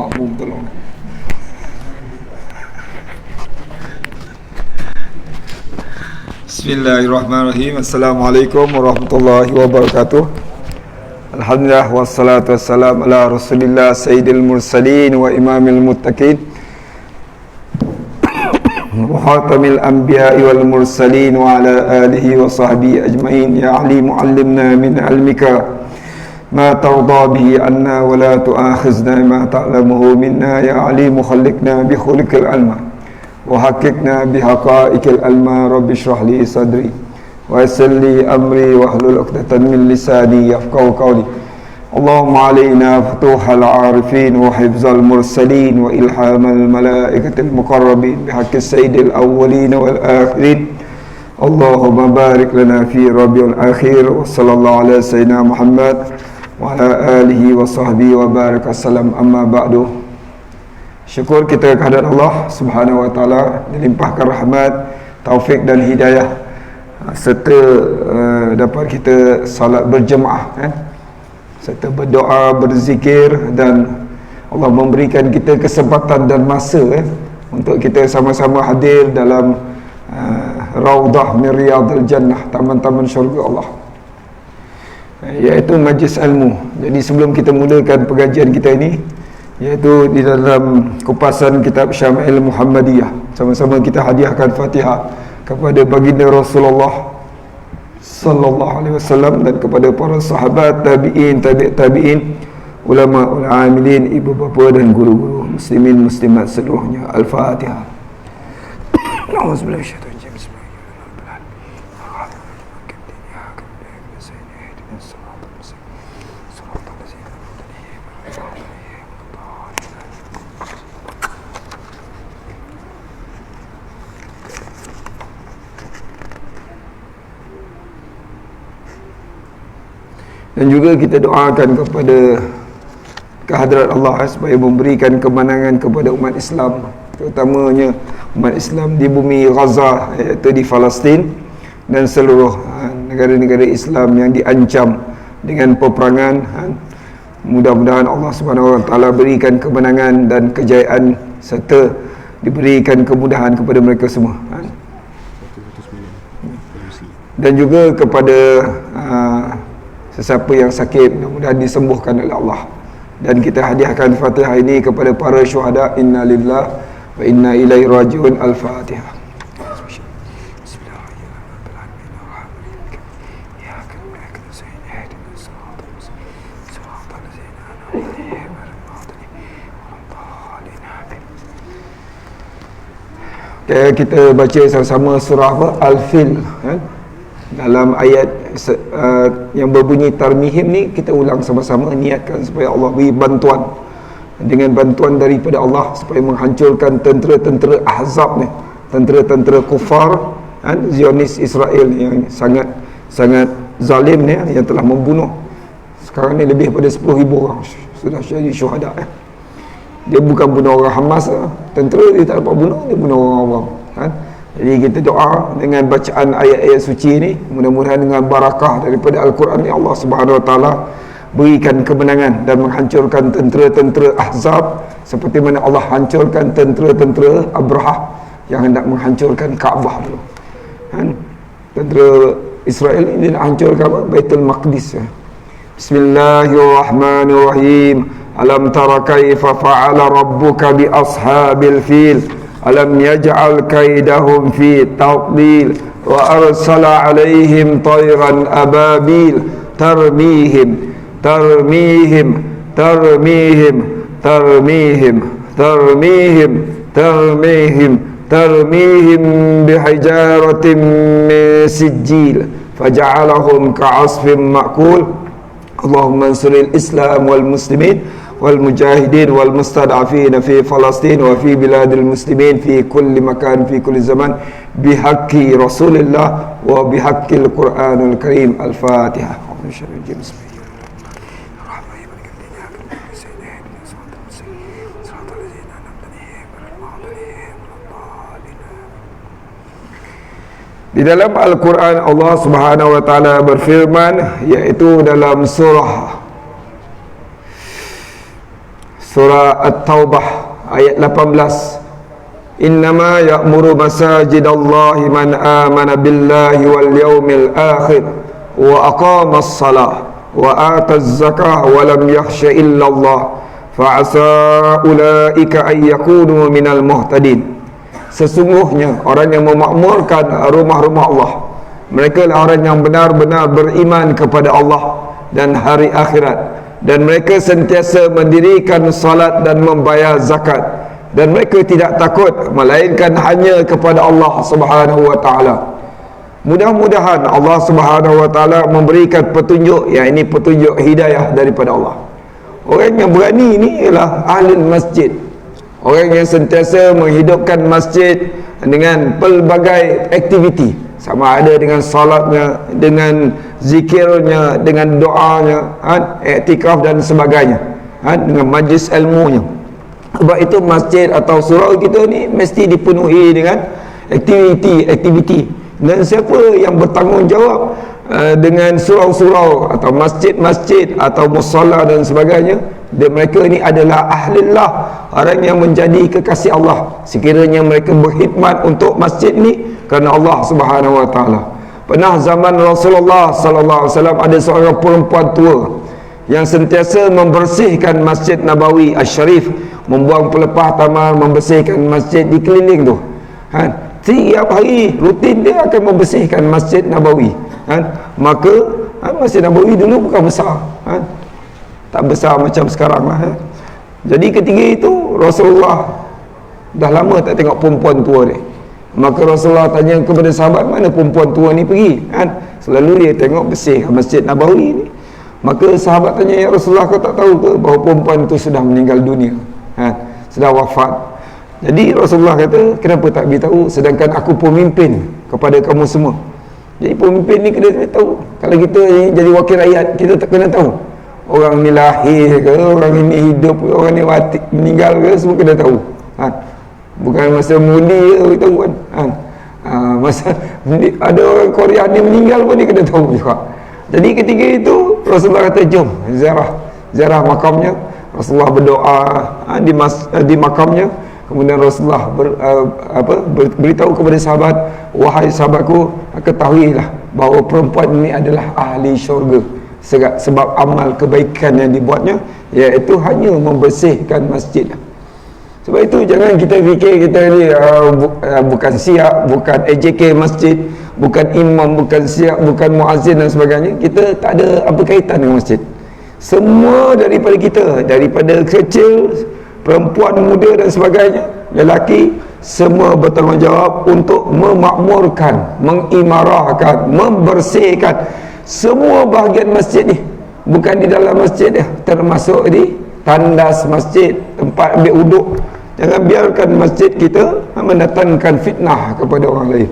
makmum tolong. Bismillahirrahmanirrahim. Assalamualaikum warahmatullahi wabarakatuh. Alhamdulillah wassalatu wassalamu ala Rasulillah sayyidil mursalin wa imamil muttaqin wa khatamil anbiya'i wal mursalin wa ala alihi wa sahbihi ajmain. Ya Ali muallimna min ilmika ma tarda bihi anna wa la tu'akhizna ma ta'lamuhu minna. Ya Ali mukhalliqna bi khuliqil ilma wa haqiqna bi haqa'iqil ilma. Rabbi shrah li sadri wa yassir li amri wa hlul 'uqdatan min lisani yafqahu qawli. Allahumma alaina futuhal arifin wa hifzal mursalin wa ilhamal malaikatil muqarrabin bihaqqi sayyidil awwalin wal akhirin. Allahumma barik lana fi rabiul akhir wa sallallahu ala sayyidina Muhammad wa ala alihi wa sahbihi wa barik wasallam. Amma ba'du. Syukur kita kehadirat Allah Subhanahu wa taala, dilimpahkan rahmat, taufik dan hidayah serta dapat kita salat berjemaah serta berdoa, berzikir, dan Allah memberikan kita kesempatan dan masa untuk kita sama-sama hadir dalam Raudah min Riyadil Jannah, taman-taman syurga Allah, iaitu majlis ilmu. Jadi sebelum kita mulakan pengajian kita ini, iaitu di dalam kupasan kitab Syama'il Muhammadiyah, sama-sama kita hadiahkan Fatihah kepada baginda Rasulullah sallallahu alaihi wasallam dan kepada para sahabat, tabi'in, tabi'in, ulama, amilin, ibu bapa dan guru-guru, muslimin muslimat seluruhnya. Al-Fatihah. Bismillahirrahmanirrahim. Dan juga kita doakan kepada kehadrat Allah supaya memberikan kemenangan kepada umat Islam, terutamanya umat Islam di bumi Gaza, iaitu di Palestin, dan seluruh negara-negara Islam yang diancam dengan peperangan. Mudah-mudahan Allah Subhanahu wa taala berikan kemenangan dan kejayaan serta diberikan kemudahan kepada mereka semua. Dan juga kepada sesiapa yang sakit, mudah-mudahan disembuhkan oleh Allah. Dan kita hadiahkan Fatihah ini kepada para syuhada. Inna lillahi wa inna ilaihi raji'un. Al-Fatihah. Okay, kita baca sama-sama surah apa? Al-Fil. Dalam ayat yang berbunyi tarmihim ni, kita ulang sama-sama, niatkan supaya Allah beri bantuan, dengan bantuan daripada Allah, supaya menghancurkan tentera-tentera Ahzab ni, tentera-tentera kufar Zionis Israel yang sangat zalim ni, yang telah membunuh sekarang ni lebih pada 10,000 orang sudah jadi syuhada. Dia bukan bunuh orang Hamas, tentera dia tak dapat bunuh, dia bunuh orang-orang. Jadi kita doa dengan bacaan ayat-ayat suci ini, mudah-mudahan dengan barakah daripada Al-Quran ni, Allah Subhanahu wa taala berikan kemenangan dan menghancurkan tentera-tentera Ahzab, seperti mana Allah hancurkan tentera-tentera Abrahah yang hendak menghancurkan Kaabah dulu. Tentera Israel ini nak hancurkan Baitul Maqdis. Bismillahirrahmanirrahim. Alam tara kaifa fa'ala rabbuka bi ashabil fil. Alam yaj'al kaidahum fi tadlil wa arsala alaihim tayran ababil tarmihim tarmihim tarmihim tarmihim tarmihim tarmihim tarmihim bihijaratin min sijil faja'alahum ka'asfin ma'kul. Allahumma ansuril Islam wal muslimin wal mujahidin wal mustad'afin fi Palestin wa fi biladil muslimin fi kulli makan fi kulli zaman bihaqqi Rasulillah wa bihaqqil Qur'anul Karim. Al-Fatihah. Di dalam Al-Quran Allah Subhanahu wa taala berfirman, iaitu dalam surah surah At-Taubah ayat 18. Innama ya'muru masajidallahi man amana billahi wal yawmil akhir wa aqamas salah wa ataz zakah wa lam yakhsha illallah fa'asa ulaika ay yakunu minal muhtadin. Sesungguhnya orang yang memakmurkan rumah-rumah Allah, mereka lah orang yang benar-benar beriman kepada Allah dan hari akhirat, dan mereka sentiasa mendirikan salat dan membayar zakat, dan mereka tidak takut melainkan hanya kepada Allah Subhanahu wa taala. Mudah-mudahan Allah Subhanahu wa taala memberikan petunjuk, yang ini petunjuk hidayah daripada Allah. Orang yang berani ni ialah ahli masjid, orang yang sentiasa menghidupkan masjid dengan pelbagai aktiviti, sama ada dengan salatnya, dengan zikirnya, dengan doanya, iktikaf dan sebagainya, dengan majlis ilmunya. Sebab itu masjid atau surau kita ni mesti dipenuhi dengan aktiviti. Dan siapa yang bertanggungjawab dengan surau-surau atau masjid-masjid atau musalla dan sebagainya, dan mereka ni adalah ahlillah, orang yang menjadi kekasih Allah, sekiranya mereka berkhidmat untuk masjid ni kerana Allah Subhanahu wa taala. Pernah zaman Rasulullah sallallahu alaihi wasallam ada seorang perempuan tua yang sentiasa membersihkan Masjid Nabawi Asy-Syarif, membuang pelepah taman, membersihkan masjid di keliling tu. Tiap hari rutin dia akan membersihkan Masjid Nabawi. Maka Masjid Nabawi dulu bukan besar, tak besar macam sekarang lah. Jadi ketika itu Rasulullah dah lama tak tengok perempuan tua ni. Maka Rasulullah tanya kepada sahabat, mana perempuan tua ni pergi? Selalu dia tengok bersih Masjid Nabawi ni. Maka sahabat tanya, ya Rasulullah, kau tak tahu ke bahawa perempuan itu sudah meninggal dunia, sudah wafat? Jadi Rasulullah kata, kenapa tak beritahu, sedangkan aku pemimpin kepada kamu semua. Jadi pemimpin ni kena tahu. Kalau kita jadi wakil rakyat, kita tak kena tahu orang ni lahir ke, orang ini hidup ke, orang ni mati, meninggal ke, semua kena tahu. Bukan masa mundi je tahu kan. Masa ada orang Korea ni meninggal pun dia kena tahu juga. Jadi ketika itu Rasulullah kata, jom ziarah makamnya. Rasulullah berdoa di makamnya. Kemudian Rasulullah beritahu kepada sahabat, wahai sahabatku, ketahuilah bahawa perempuan ini adalah ahli syurga sebab amal kebaikan yang dibuatnya, iaitu hanya membersihkan masjid. Sebab itu jangan kita fikir kita ni bukan siap, bukan AJK masjid, bukan imam, bukan siap, bukan muazzin dan sebagainya. Kita tak ada apa kaitan dengan masjid. Semua daripada kita, daripada kecil, perempuan, muda dan sebagainya, lelaki, semua bertanggungjawab untuk memakmurkan, mengimarahkan, membersihkan semua bahagian masjid ni. Bukan di dalam masjid dia, termasuk di tandas masjid, tempat ambil uduk. Jangan biarkan masjid kita mendatangkan fitnah kepada orang lain.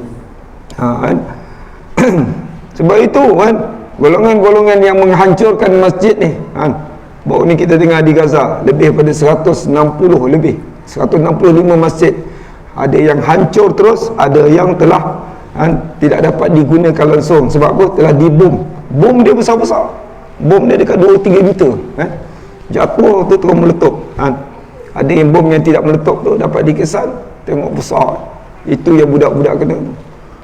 Sebab itu golongan-golongan yang menghancurkan masjid ni, baru ni kita dengar di Gaza lebih pada 165 masjid. Ada yang hancur terus, ada yang telah tidak dapat digunakan langsung. Sebab apa? Telah dibom. Bom dia besar-besar. Bom dia dekat 2-3 meter. Jatuh tu terus meletup. Ada yang bom yang tidak meletup tu dapat dikesan, tengok besar. Itu yang budak-budak kena.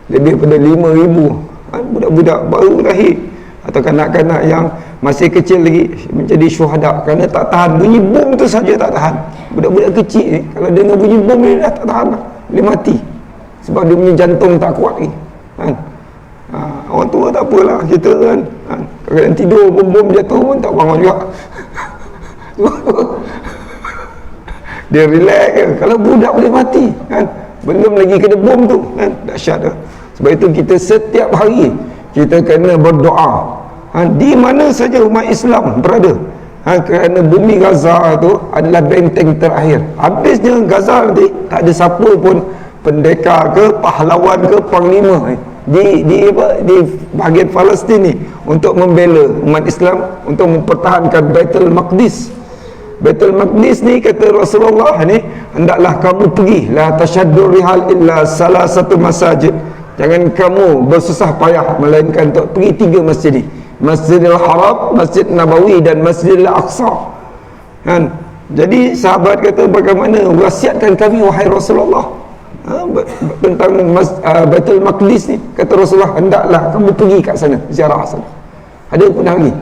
Lebih pada 5,000 budak-budak baru lahir atau kanak-kanak yang masih kecil lagi menjadi syuhada kerana tak tahan bunyi bom tu saja, tak tahan. Budak-budak kecil ni kalau dengar bunyi bom ni dah tak tahan lah, dia mati sebab dia punya jantung tak kuat lagi. Orang tua tak apalah, kita kan kadang tidur bom jatuh pun tak bangun juga. Dia relax je. Kalau budak boleh mati belum lagi kena bom tu dahsyat dah. Sebab itu kita setiap hari kita kena berdoa di mana saja umat Islam berada, kerana bumi Gaza tu adalah benteng terakhir. Habisnya Gaza nanti tak ada siapa pun pendekar ke, pahlawan ke, panglima di bahagian Palestin ni untuk membela umat Islam, untuk mempertahankan Baitul Maqdis. Baitul Maqdis ni kata Rasulullah ni, hendaklah kamu pergi, la tasyaddur rihal illa salah satu masajid. Jangan kamu bersusah payah melainkan untuk pergi 3 masjid ni, Masjidil Haram, Masjid Nabawi dan Masjidil Aqsa. Jadi sahabat kata, bagaimana wasiatkan kami wahai Rasulullah tentang Baitul Maqdis ni. Kata Rasulullah, hendaklah kamu pergi kat sana, ziarah sana. Ada pun dah pergi.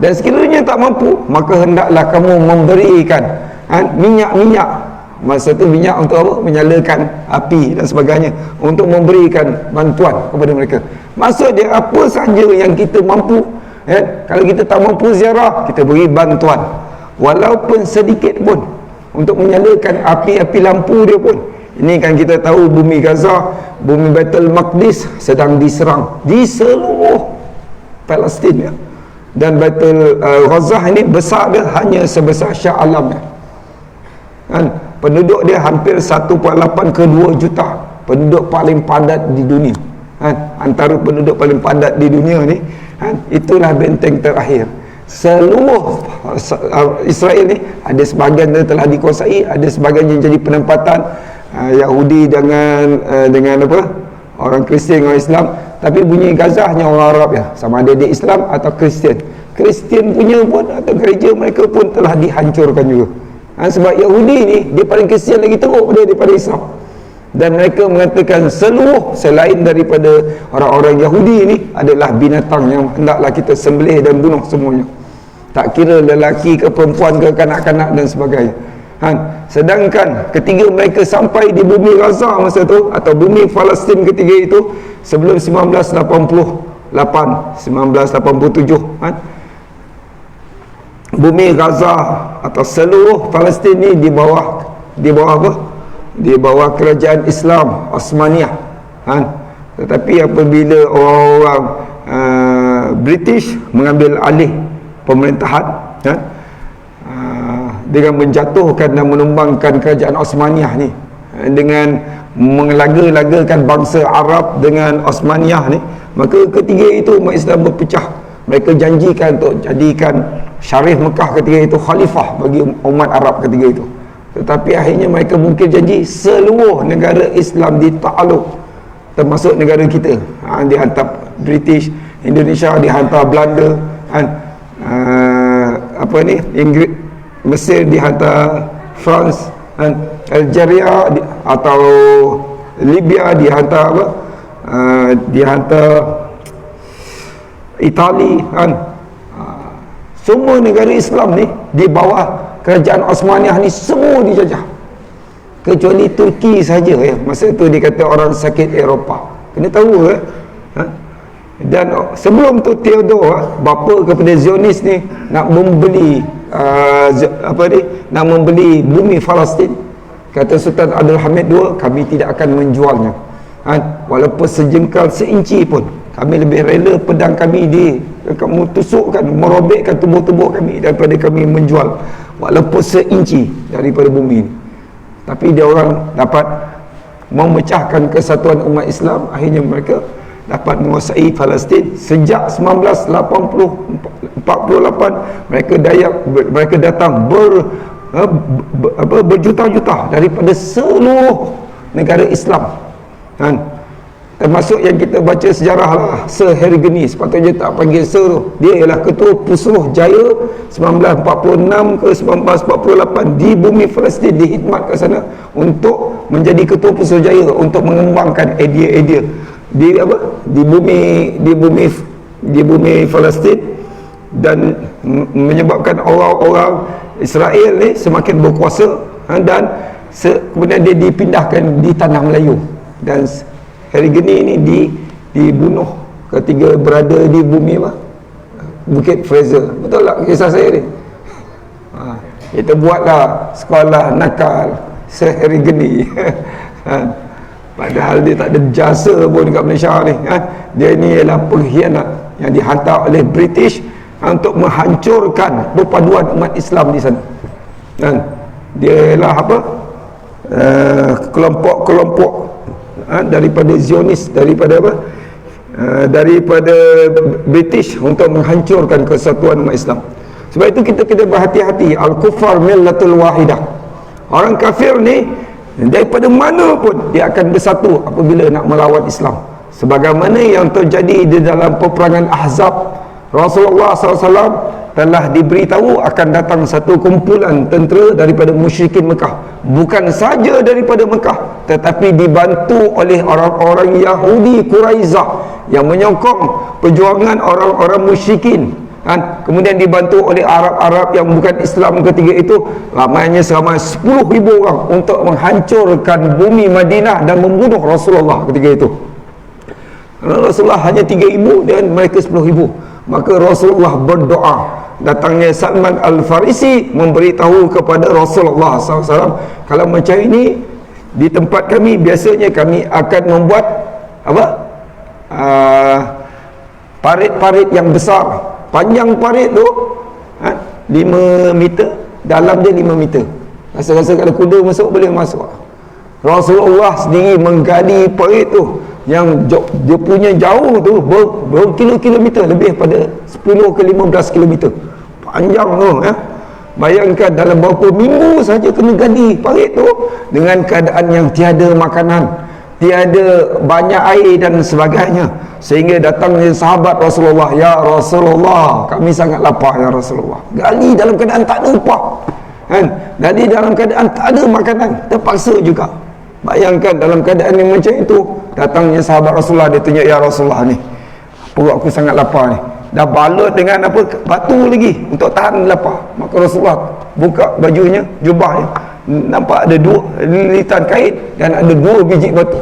Dan sekiranya tak mampu, maka hendaklah kamu memberikan minyak-minyak. Masa tu minyak untuk apa? Menyalakan api dan sebagainya, untuk memberikan bantuan kepada mereka. Maksud dia, apa saja yang kita mampu, kalau kita tak mampu ziarah, kita beri bantuan walaupun sedikit pun, untuk menyalakan api-api lampu dia pun. Ini kan kita tahu bumi Gaza, bumi Baitul Maqdis sedang diserang di seluruh Palestin ya. Dan Baitul Gaza ini besar dia hanya sebesar Shah Alam ya. Kan? Penduduk dia hampir 1.8 ke 2 juta. Penduduk paling padat di dunia. Kan? Antara penduduk paling padat di dunia ni, kan? Itulah benteng terakhir. Seluruh Israel ni, ada sebahagian dia telah dikuasai, ada sebahagian yang jadi penempatan Yahudi dengan apa? Orang Kristian, orang Islam. Tapi bunyi Gaza hanya orang Arab ya, sama ada dia Islam atau Kristian. Kristian punya pun atau gereja mereka pun telah dihancurkan juga. Sebab Yahudi ni dia paling Kristian lagi teruk daripada Islam. Dan mereka mengatakan seluruh selain daripada orang-orang Yahudi ni adalah binatang yang hendaklah kita sembelih dan bunuh semuanya. Tak kira lelaki ke perempuan ke kanak-kanak dan sebagainya. Sedangkan ketika mereka sampai di bumi Gaza masa tu, atau bumi Palestin ketika itu, sebelum 1987, bumi Gaza atau seluruh Palestin ni di bawah apa? Di bawah kerajaan Islam Osmaniyah. Tetapi apabila orang-orang British mengambil alih pemerintahan, dengan menjatuhkan dan menumbangkan kerajaan Osmaniyah ni, dengan mengelaga-lagakan bangsa Arab dengan Osmaniyah ni, maka ketiga itu umat Islam berpecah. Mereka janjikan untuk jadikan Syarif Mekah ketika itu khalifah bagi umat Arab ketika itu. Tetapi akhirnya mereka mungkin janji seluruh negara Islam ditakluk, termasuk negara kita. Dihantar British, Indonesia dihantar Belanda, Inggris, Mesir dihantar France, Algeria atau Libya dihantar apa? Dihantar Itali, semua negara Islam ni di bawah kerajaan Osmaniyah ni semua dijajah, kecuali Turki saja ya. Masa tu dia kata orang sakit Eropah, kena tahu ya. Dan sebelum tu Theodore, bapa kepada Zionis ni, nak membeli nak membeli bumi Palestin. Kata Sultan Abdul Hamid II, kami tidak akan menjualnya, walaupun sejengkal seinci pun. Kami lebih rela pedang kami kamu tusukkan, merobekkan tubuh-tubuh kami, daripada kami menjual walaupun seinci daripada bumi ini. Tapi dia orang dapat memecahkan kesatuan umat Islam. Akhirnya mereka dapat menguasai Palestin sejak 1948. Mereka datang berjuta-juta daripada seluruh negara Islam, termasuk yang kita baca sejarah lah, Sir Harry Gurney, sepatutnya tak panggil Sir tu. Dia ialah ketua Pusruh Jaya 1946 ke 1948 di bumi Palestin, dihidmat ke sana untuk menjadi ketua Pusruh Jaya, untuk mengembangkan idea-idea di bumi Palestin, dan menyebabkan orang-orang Israel ni semakin berkuasa, dan kemudian dia dipindahkan di tanah Melayu. Dan Harry Gurney ni dibunuh ketika berada di bumi apa? Bukit Fraser. Betul tak kisah saya ni? Kita buatlah sekolah nakal Sir Harry Gurney. Padahal dia tak ada jasa pun dekat Malaysia ni. Dia ni ialah pengkhianat yang dihantar oleh British untuk menghancurkan perpaduan umat Islam di sana. Dia ialah apa? Kelompok-kelompok daripada Zionis, daripada apa? Daripada British untuk menghancurkan kesatuan umat Islam. Sebab itu kita kena berhati-hati. Al-Kufar millatul wahidah. Orang kafir ni daripada mana pun dia akan bersatu apabila nak melawan Islam. Sebagaimana yang terjadi di dalam peperangan Ahzab, Rasulullah SAW telah diberitahu akan datang satu kumpulan tentera daripada musyrikin Mekah, bukan saja daripada Mekah, tetapi dibantu oleh orang-orang Yahudi Quraizah yang menyokong perjuangan orang-orang musyrikin, kan? Kemudian dibantu oleh Arab-Arab yang bukan Islam ketiga itu, ramainya selama 10,000 orang untuk menghancurkan bumi Madinah dan membunuh Rasulullah ketika itu. Rasulullah hanya 3,000 dan mereka 10,000. Maka Rasulullah berdoa. Datangnya Salman Al-Farisi memberitahu kepada Rasulullah SAW, kalau macam ini di tempat kami biasanya kami akan membuat apa? Parit-parit yang besar. Panjang parit tu 5 meter, dalam dia 5 meter. Rasa-rasa kalau kuda masuk boleh masuk. Rasulullah sendiri menggali parit tu yang dia punya jauh tu berkilo-kilometer, lebih pada 10 ke 15 kilometer panjang tu, Bayangkan dalam beberapa minggu saja kena gali parit tu, dengan keadaan yang tiada makanan, tiada banyak air dan sebagainya, sehingga datangnya sahabat Rasulullah, ya Rasulullah, kami sangat lapar ya Rasulullah. Gali dalam keadaan tak ada upah, kan? Gali dalam keadaan tak ada makanan, terpaksa juga. Bayangkan dalam keadaan yang macam itu, datangnya sahabat Rasulullah, dia tunjuk, ya Rasulullah ni, perut aku sangat lapar ni. Dah balut dengan apa, batu lagi untuk tahan lapar. Maka Rasulullah buka bajunya, jubahnya, nampak ada 2 lilitan kain dan ada 2 biji batu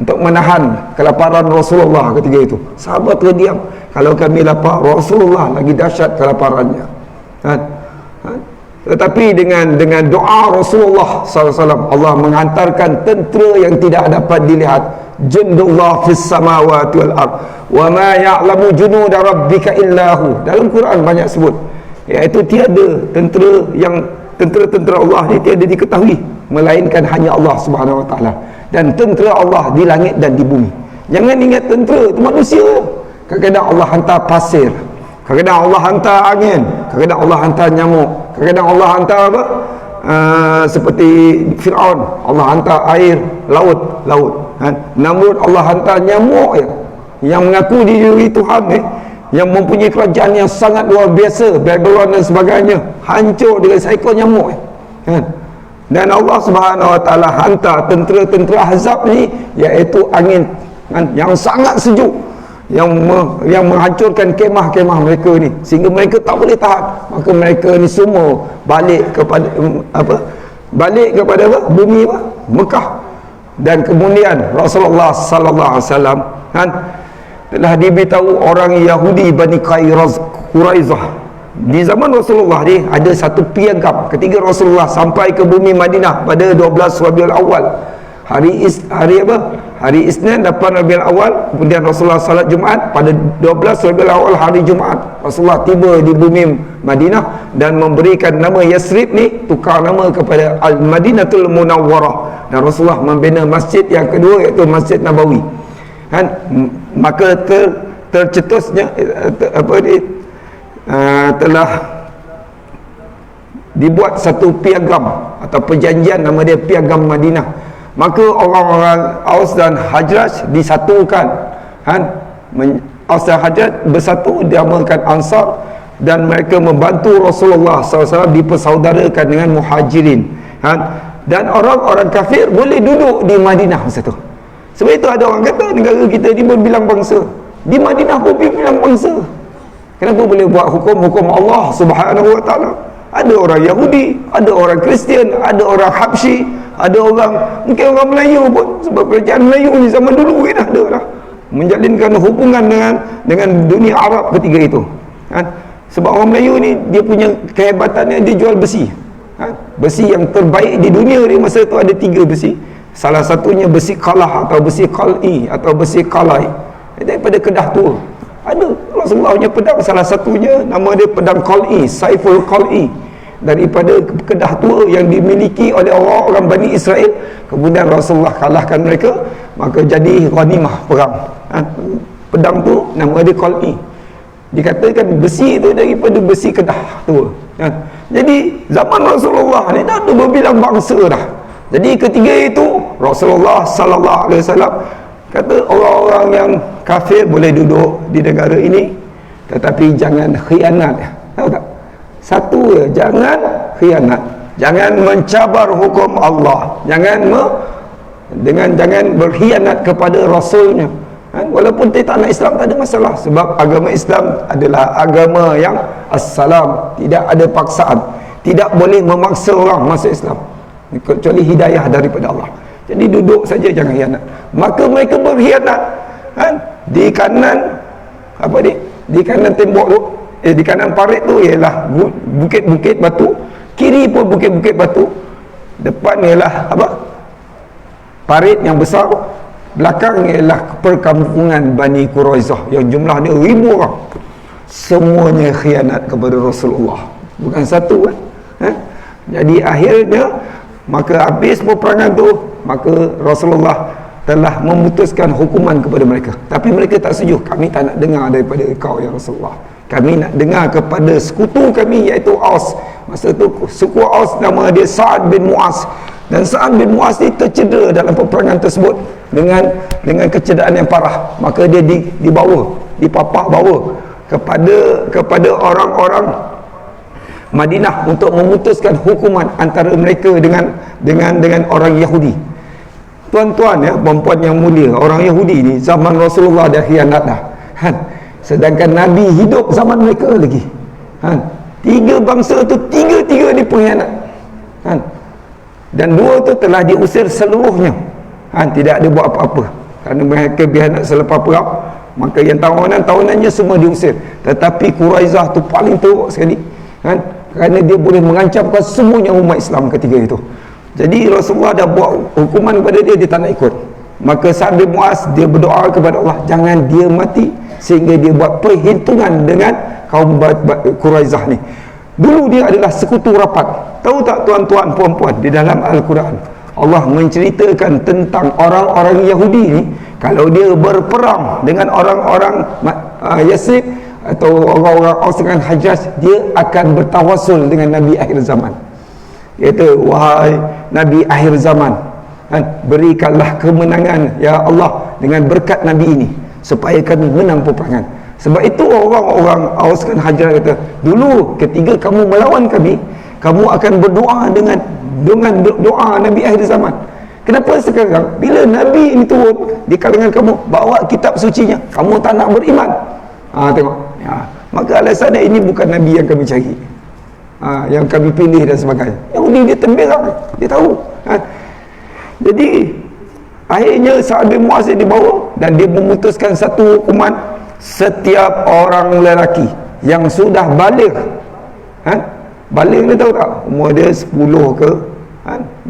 untuk menahan kelaparan Rasulullah ketika itu. Sahabat terdiam. Kalau kami lapar, Rasulullah lagi dahsyat kelaparannya, kan? Tetapi dengan doa Rasulullah SAW, Allah menghantarkan tentera yang tidak dapat dilihat. Jundullah fis samawati wal ard wa ma ya'lamu junuda rabbika illahu. Dalam Quran banyak sebut, iaitu tiada tentera Allah ni tiada diketahui melainkan hanya Allah Subhanahu Wa Taala, dan tentera Allah di langit dan di bumi. Jangan ingat tentera itu manusia. Kadang-kadang Allah hantar pasir, kadang-kadang Allah hantar angin, kadang-kadang Allah hantar nyamuk, kadang-kadang Allah hantar apa? Seperti Fir'aun, Allah hantar air laut, kan? Namrud, Allah hantar nyamuk yang mengaku diri Tuhan, yang mempunyai kerajaan yang sangat luar biasa, Babylon dan sebagainya, hancur dengan seekor nyamuk, kan? Dan Allah Subhanahu Wa Taala hantar tentera-tentera Ahzab ni, iaitu angin, kan, yang sangat sejuk, yang menghancurkan kemah-kemah mereka ni, sehingga mereka tak boleh tahan. Maka mereka ni semua balik kepada bumi Mekah. Dan kemudian Rasulullah sallallahu alaihi wasallam, kan, telah diberitahu orang Yahudi Bani Quraizah. Di zaman Rasulullah ni ada satu piagam ketika Rasulullah sampai ke bumi Madinah pada 12 Rabiul Awal. Hari Isnin 8 Rabiul Awal, kemudian Rasulullah salat Jumaat pada 12 Rabiul Awal, hari Jumaat. Rasulullah tiba di bumi Madinah dan memberikan nama Yasrib ni, tukar nama kepada Al-Madinatul Munawwarah, dan Rasulullah membina masjid yang kedua, iaitu Masjid Nabawi, kan? Maka tercetusnya telah dibuat satu piagam atau perjanjian, nama dia Piagam Madinah. Maka orang-orang Aus dan Khazraj disatukan, kan? Aus dan Khazraj bersatu, diamalkan Ansar, dan mereka membantu Rasulullah SAW dipersaudarakan dengan Muhajirin, kan? Dan orang-orang kafir boleh duduk di Madinah masa tu. Sebab itu ada orang kata negara kita ni berbilang bangsa, di Madinah pun berbilang bangsa. Kenapa boleh buat hukum-hukum Allah Subhanahu Wa Taala? Ada orang Yahudi, ada orang Kristian, ada orang Habsyi, ada orang, mungkin orang Melayu pun, sebab kerajaan Melayu ni zaman dulu dah ada lah, menjalinkan hubungan dengan dunia Arab ketika itu, kan? Sebab orang Melayu ni dia punya kehebatannya, dia jual besi, kan? Besi yang terbaik di dunia ni masa tu ada 3 besi. Salah satunya besi kalah atau besi qal'i atau besi qalai daripada Kedah tua. Ada Rasulullah punya pedang, salah satunya nama dia pedang qal'i, Saiful Qal'i, daripada Kedah tua yang dimiliki oleh orang-orang Bani Israel. Kemudian Rasulullah kalahkan mereka, maka jadi ghanimah perang, pedang tu nama dia qal'i. Dikatakan besi itu daripada besi Kedah tua, kan? Jadi zaman Rasulullah ni dah ada berbilang bangsa dah. Jadi ketika itu Rasulullah sallallahu alaihi wasallam kata orang-orang yang kafir boleh duduk di negara ini, tetapi jangan khianat. Tahu Satu ya, jangan khianat, jangan mencabar hukum Allah, jangan berkhianat kepada Rasulnya. Walaupun dia tak nak Islam, tak ada masalah, sebab agama Islam adalah agama yang assalam, tidak ada paksaan, tidak boleh memaksa orang masuk Islam kecuali hidayah daripada Allah. Jadi duduk saja, jangan khianat. Maka mereka berkhianat, di kanan di kanan tembok tu, di kanan parit tu ialah bukit-bukit batu, kiri pun bukit-bukit batu, depan ialah parit yang besar, belakang ialah perkampungan Bani Quraizah yang jumlah dia 1000 orang. Semuanya khianat kepada Rasulullah, bukan satu kan. Jadi akhirnya maka habis peperangan tu, maka Rasulullah telah memutuskan hukuman kepada mereka. Tapi mereka tak setuju. Kami tak nak dengar daripada kau ya Rasulullah, kami nak dengar kepada sekutu kami, iaitu Aus. Masa tu suku Aus nama dia Sa'ad bin Mu'az, dan Sa'ad bin Mu'az ni tercedera dalam peperangan tersebut dengan kecederaan yang parah. Maka dia dipapah bawa kepada orang-orang Madinah untuk memutuskan hukuman antara mereka dengan orang Yahudi. Tuan-tuan ya, puan-puan yang mulia, orang Yahudi ni zaman Rasulullah dah khianat dah, sedangkan Nabi hidup zaman mereka lagi, tiga bangsa tu tiga-tiga ni pengkhianat, dan dua tu telah diusir seluruhnya, tidak ada buat apa-apa kerana mereka khianat selepas perang. Maka yang tahunannya semua diusir, tetapi Quraizah tu paling teruk sekali, kerana dia boleh mengancamkan semuanya umat Islam ketika itu. Jadi Rasulullah dah buat hukuman kepada dia, dia tak nak ikut. Maka Sa'ad bin Mu'az dia berdoa kepada Allah, jangan dia mati, sehingga dia buat perhitungan dengan kaum Quraizah ni. Dulu dia adalah sekutu rapat. Tahu tak tuan-tuan puan-puan, di dalam Al-Quran Allah menceritakan tentang orang-orang Yahudi ni, kalau dia berperang dengan orang-orang Yasrib atau orang-orang Aus dengan Hajjaj, dia akan bertawasul dengan Nabi akhir zaman. Iaitu, wahai Nabi akhir zaman, berikanlah kemenangan ya Allah dengan berkat Nabi ini, supaya kami menang peperangan. Sebab itu orang-orang Aus dan Hajjaj kata, dulu ketika kamu melawan kami, kamu akan berdoa dengan doa Nabi akhir zaman. Kenapa sekarang bila Nabi ini turun di kalangan kamu, bawa kitab sucinya, kamu tak nak beriman? Tengok ya. Maka alasannya ini bukan Nabi yang kami cari, yang kami pilih dan sebagainya. Yahudi dia temberang, dia tahu. Jadi akhirnya Sa'ad bin Mu'az dibawa, dan dia memutuskan satu hukuman. Setiap orang lelaki yang sudah baligh, baligh ni tahu tak, umur dia 10 ke,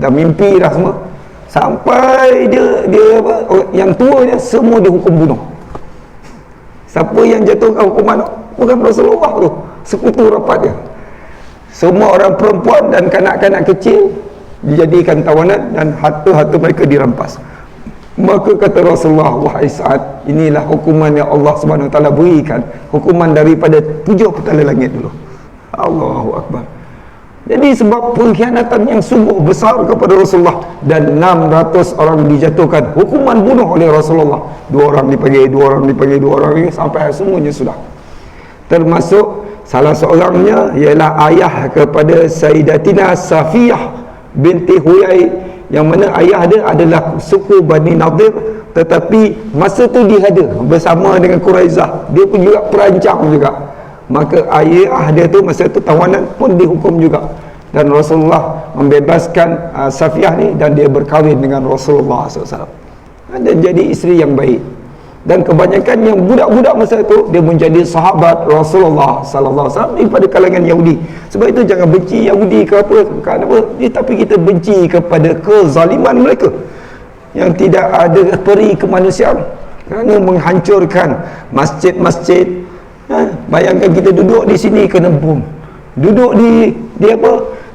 dah mimpi dah semua, sampai dia yang tua dia semua dihukum bunuh. Siapa yang jatuhkan hukuman tu? Bukan Rasulullah tu, sekutu rapat dia. Semua orang perempuan dan kanak-kanak kecil dijadikan tawanan, dan harta-harta mereka dirampas. Maka kata Rasulullah, wahai Sa'ad, inilah hukuman yang Allah Subhanahu Wa Taala berikan, hukuman daripada 7 petala langit dulu. Allahu Akbar. Jadi sebab pengkhianatan yang sungguh besar kepada Rasulullah, dan 600 orang dijatuhkan hukuman bunuh oleh Rasulullah. 2 orang dipanggil, 2 orang dipanggil, 2 orang ini, sampai semuanya sudah. Termasuk salah seorangnya ialah ayah kepada Sayyidatina Safiyah binti Huyai, yang mana ayah dia adalah suku Bani Nadir, tetapi masa tu dia ada bersama dengan Quraizah, dia pun juga perancang juga. Maka ayah dia tu masa tu tawanan pun dihukum juga, dan Rasulullah membebaskan Safiyah ni, dan dia berkahwin dengan Rasulullah SAW, dan jadi isteri yang baik. Dan kebanyakan yang budak-budak masa itu dia menjadi sahabat Rasulullah SAW daripada kalangan Yahudi. Sebab itu jangan benci Yahudi ke apa, tapi kita benci kepada kezaliman mereka yang tidak ada peri kemanusiaan, kerana menghancurkan masjid-masjid. Bayangkan kita duduk di sini kena bom, duduk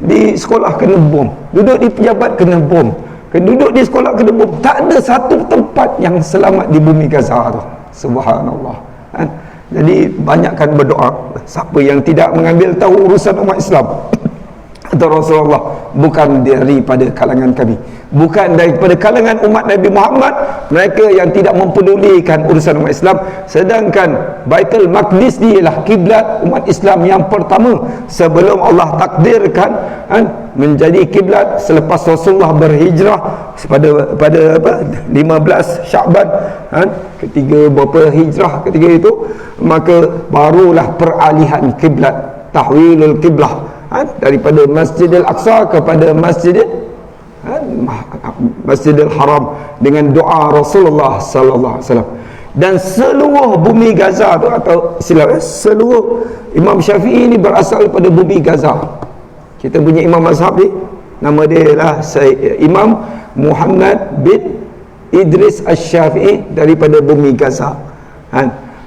di sekolah kena bom, duduk di pejabat kena bom, duduk di sekolah kena bom. Tak ada satu tempat yang selamat di bumi Gaza tu. Subhanallah. Jadi banyakkan berdoa. Siapa yang tidak mengambil tahu urusan umat Islam atau Rasulullah, bukan daripada kalangan kami, bukan daripada kalangan umat Nabi Muhammad, mereka yang tidak mempedulikan urusan umat Islam. Sedangkan Baitul Maqdis dia ialah kiblat umat Islam yang pertama sebelum Allah takdirkan menjadi kiblat selepas Rasulullah berhijrah pada 15 Sya'ban ketiga berapa hijrah ketiga itu, maka barulah peralihan kiblat, tahwilul kiblah daripada Masjidil Aqsa kepada Masjidil Haram dengan doa Rasulullah sallallahu alaihi wasallam. Dan seluruh bumi Gaza tu, atau seluruh Imam Syafi'i ini berasal daripada bumi Gaza. Kita punya imam mazhab ni, nama dia ialah Imam Muhammad bin Idris Asy-Syafi'i daripada bumi Gaza.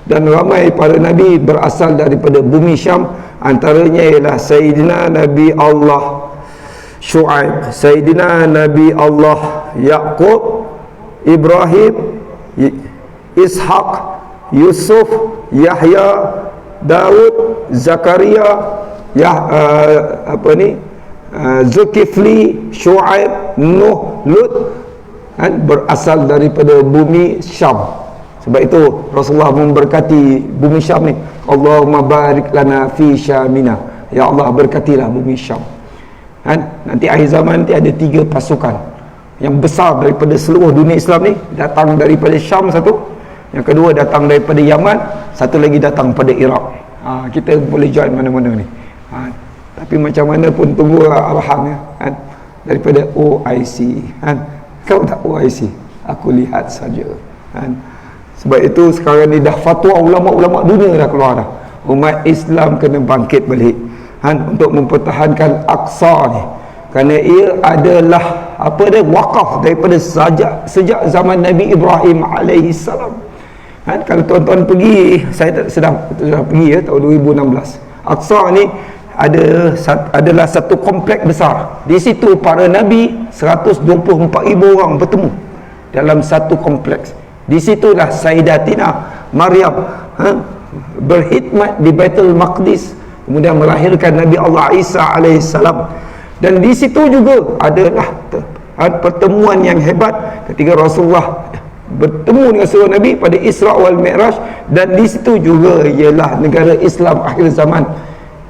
Dan ramai para nabi berasal daripada bumi Syam, antaranya ialah Sayyidina Nabi Allah Shu'aib, Sayyidina Nabi Allah Yaqub, Ibrahim, Ishaq, Yusuf, Yahya, Daud, Zakaria, Zulkifli, Shu'aib, Nuh, Lut, berasal daripada bumi Syam. Sebab itu Rasulullah memberkati bumi Syam ni, Allahumma barik lana fi Syamina, ya Allah berkatilah bumi Syam. Nanti akhir zaman nanti ada 3 pasukan yang besar daripada seluruh dunia Islam ni, datang daripada Syam satu, yang kedua datang daripada Yaman, satu lagi datang pada Iraq. Kita boleh join mana-mana ni. Tapi macam mana pun tunggu arahannya daripada OIC. Kau tak OIC, aku lihat saja. Sebab itu sekarang ni dah fatwa ulama-ulama dunia dah keluar dah, umat Islam kena bangkit balik untuk mempertahankan Aqsa ni, kerana ia adalah wakaf daripada sejak zaman Nabi Ibrahim alaihi salam. Kalau tuan-tuan pergi, saya sedang pergi tahun 2016, Aqsa ni adalah satu kompleks besar. Di situ para nabi 124,000 orang bertemu dalam satu kompleks. Di situlah Sayyidatina Maryam berkhidmat di Baitul Maqdis, kemudian melahirkan Nabi Allah Isa alaihissalam. Dan di situ juga adalah pertemuan yang hebat ketika Rasulullah bertemu dengan seluruh Nabi pada Isra wal Mi'raj. Dan di situ juga ialah negara Islam akhir zaman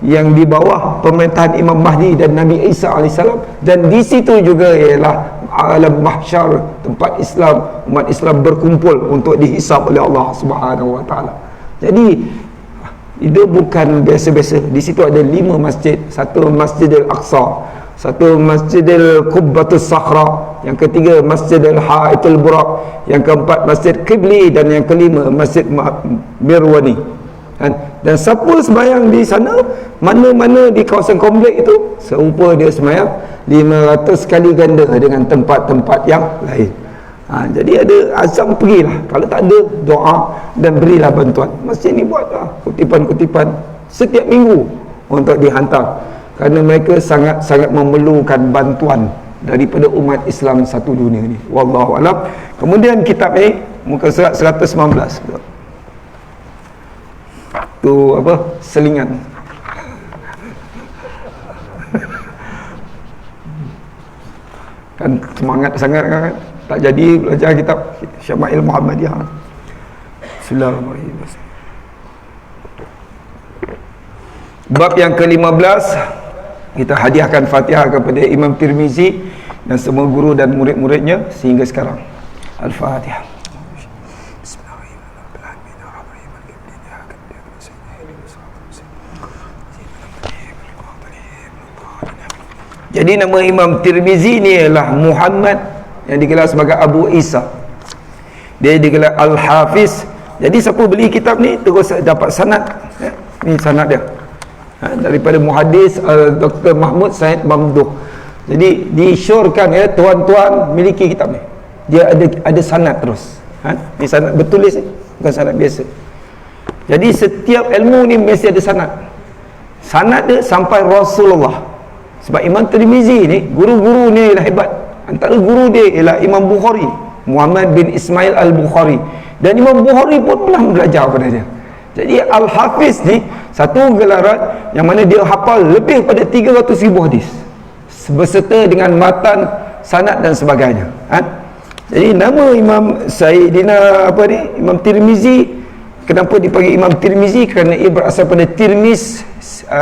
yang di bawah pemerintahan Imam Mahdi dan Nabi Isa alaihissalam. Dan di situ juga ialah alam mahsyar, tempat Islam, umat Islam berkumpul untuk dihisab oleh Allah Subhanahu wa taala. Jadi itu bukan biasa-biasa. Di situ ada 5 masjid, satu Masjidil Aqsa, satu Masjidil Qubbatus Sakhra, yang ketiga Masjidil Haitul Buraq, yang keempat Masjid Qibli, dan yang kelima Masjid Mirwani. Dan siapa sembahyang di sana, mana-mana di kawasan komplek itu, serupa dia sembahyang 500 kali ganda dengan tempat-tempat yang lain. Jadi ada azam, pergilah. Kalau tak ada, doa dan berilah bantuan. Masjid ni buatlah kutipan-kutipan setiap minggu untuk dihantar, kerana mereka sangat-sangat memerlukan bantuan daripada umat Islam satu dunia ni. Wallahu alam. Kemudian kitab ni muka surat 119 tu selingan. Kan semangat sangat kan, tak jadi belajar kitab Syama'il Muhammadiyah. Bismillahirrahmanirrahim. Bab yang ke-15, kita hadiahkan Fatihah kepada Imam Tirmizi dan semua guru dan murid-muridnya sehingga sekarang. Al-Fatihah. Jadi nama Imam Tirmizi ni ialah Muhammad, yang digelar sebagai Abu Isa. Dia digelar Al-Hafiz. Jadi siapa beli kitab ni terus dapat sanad. Ni sanad dia. Daripada muhaddis Dr. Mahmud Said Mamduh. Jadi disyorkan tuan-tuan miliki kitab ni. Dia ada sanad terus. Ni sanad bertulis ni, bukan sanad biasa. Jadi setiap ilmu ni mesti ada sanad. Sanad dia sampai Rasulullah. Sebab Imam Tirmizi ni, guru-guru ni ialah hebat. Antara guru dia ialah Imam Bukhari, Muhammad bin Ismail Al-Bukhari. Dan Imam Bukhari pun pernah belajar pada dia. Jadi Al-Hafiz ni satu gelaran yang mana dia hafal lebih pada 300,000 hadis. berserta dengan matan, sanad dan sebagainya. Jadi nama Imam Sayyidina Imam Tirmizi, kenapa dipanggil Imam Tirmizi? Kerana ia berasal pada Tirmiz,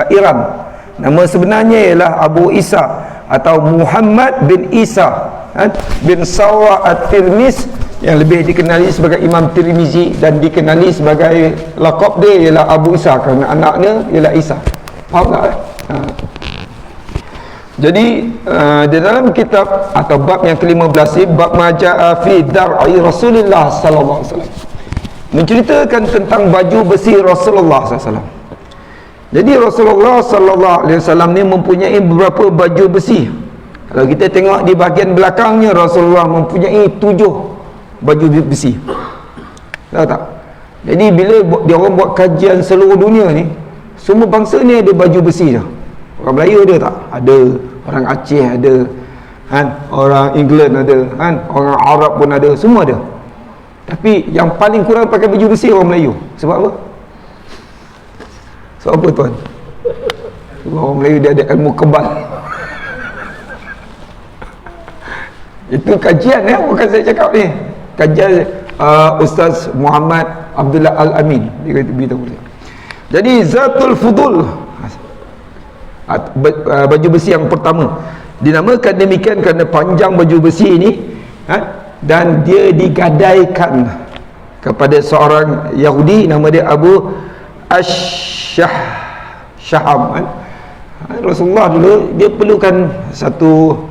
Iran. Nama sebenarnya ialah Abu Isa atau Muhammad bin Isa bin Sawra at-Tirmiz, yang lebih dikenali sebagai Imam Tirmizi, dan dikenali sebagai laqab dia ialah Abu Isa kerana anaknya ialah Isa. Faham tak? Jadi di dalam kitab atau bab yang ke-15 ni, bab maja'a fi dar'i Rasulullah sallallahu alaihi wasallam, menceritakan tentang baju besi Rasulullah sallallahu alaihi wasallam. Jadi Rasulullah sallallahu alaihi wasallam ni mempunyai beberapa baju besi. Kalau kita tengok di bahagian belakangnya, Rasulullah mempunyai 7 baju besi. Tahu tak? Jadi bila dia orang buat kajian seluruh dunia ni, semua bangsa ni ada baju besi dah. Orang Melayu ada tak? Ada. Orang Aceh ada, orang England ada, orang Arab pun ada, semua ada. Tapi yang paling kurang pakai baju besi orang Melayu. Sebab apa? Sebab apa tuan? Sebab orang Melayu dia ada ilmu kebal. Itu kajian ya, bukan saya cakap ni. Kajian Ustaz Muhammad Abdullah Al-Amin, dia kata beritahu saya. Jadi Zatul Fudul, baju besi yang pertama, dinamakan demikian kerana panjang baju besi ini, dan dia digadaikan kepada seorang Yahudi, nama dia Abu Ash-Shaham. Rasulullah dulu dia perlukan satu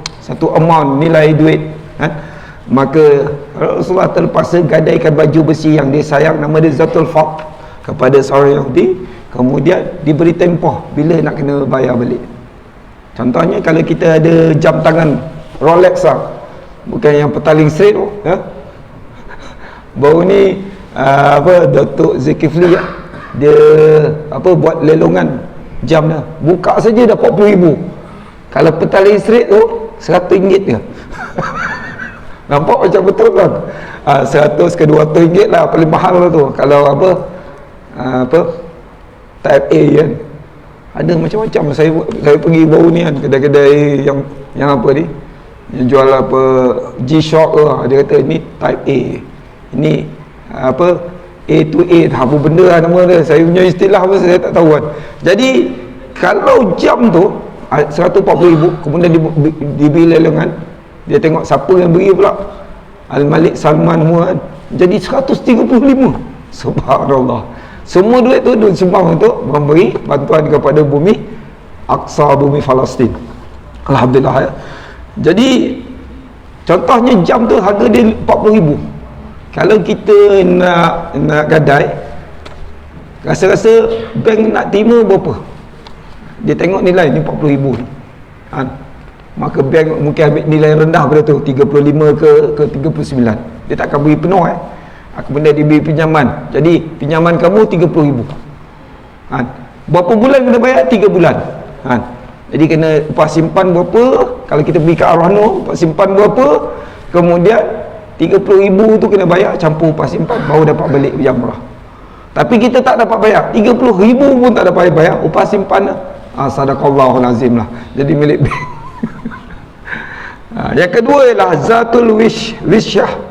amount, nilai duit, maka Rasulullah terpaksa gadaikan baju besi yang dia sayang, nama dia Zatul Fudul, kepada seorang Yahudi. Kemudian diberi tempoh bila nak kena bayar balik. Contohnya kalau kita ada jam tangan Rolex bukan yang petaling straight tu, baru ni Datuk Zulkifli dia buat lelongan jam dia, buka saja dah 40,000. Kalau petaling straight tu RM100 je. Nampak macam betul kan? 100 ke 200 ringgit lah paling mahal lah tu. Kalau Type A kan, ada macam-macam. Saya pergi baru ni kan, kedai-kedai yang apa ni, yang jual G-Shock tu, dia kata ni Type A, ini A to A, apa benda lah nama dia, saya punya istilah apa saya tak tahu kan. Jadi kalau jam tu 140,000, kemudian dibeli lelengan, dia tengok siapa yang beri pula, Al-Malik Salman semua kan, jadi 135. Subhanallah. Semua duit tu disumbang untuk memberi bantuan kepada bumi Aqsa, bumi Palestin. Alhamdulillah ya. Jadi contohnya jam tu harga dia 40,000. Kalau kita nak gadai, rasa-rasa bank nak terima berapa? Dia tengok nilai ni 40,000 ni, maka bank mungkin ambil nilai rendah pada tu, 35 ke 39. Dia takkan beri penuh kemudian diberi pinjaman. Jadi pinjaman kamu 30,000. Berapa bulan kena bayar? 3 bulan. Jadi kena upah simpan berapa? Kalau kita pergi ke Arwah, upah simpan berapa? Kemudian 30,000 tu kena bayar campur upah simpan, baru dapat balik jamrah. Tapi kita tak dapat bayar, 30,000 pun tak dapat bayar upah simpan. Sadaqallahul azim lah, jadi milik bank. Yang kedua ialah Zatul Wishah.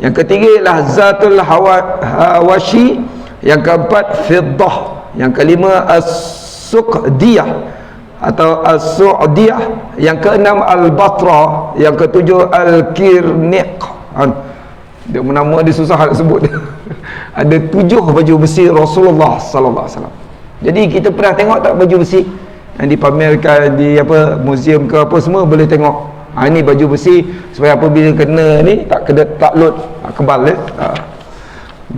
Yang ketiga ialah Zatul Hawashi. Yang keempat Fiddah. Yang kelima As-Suqdiyah atau As-Su'diyah. Yang keenam Al-Batra. Yang ketujuh Al-Kirniq. Dia nama dia susah nak sebut. Ada 7 baju besi Rasulullah sallallahu alaihi wasallam. Jadi kita pernah tengok tak baju besi yang dipamerkan di muzium ke apa, semua boleh tengok. Ini baju besi supaya apabila kena ni tak kena taklut, kebal ya.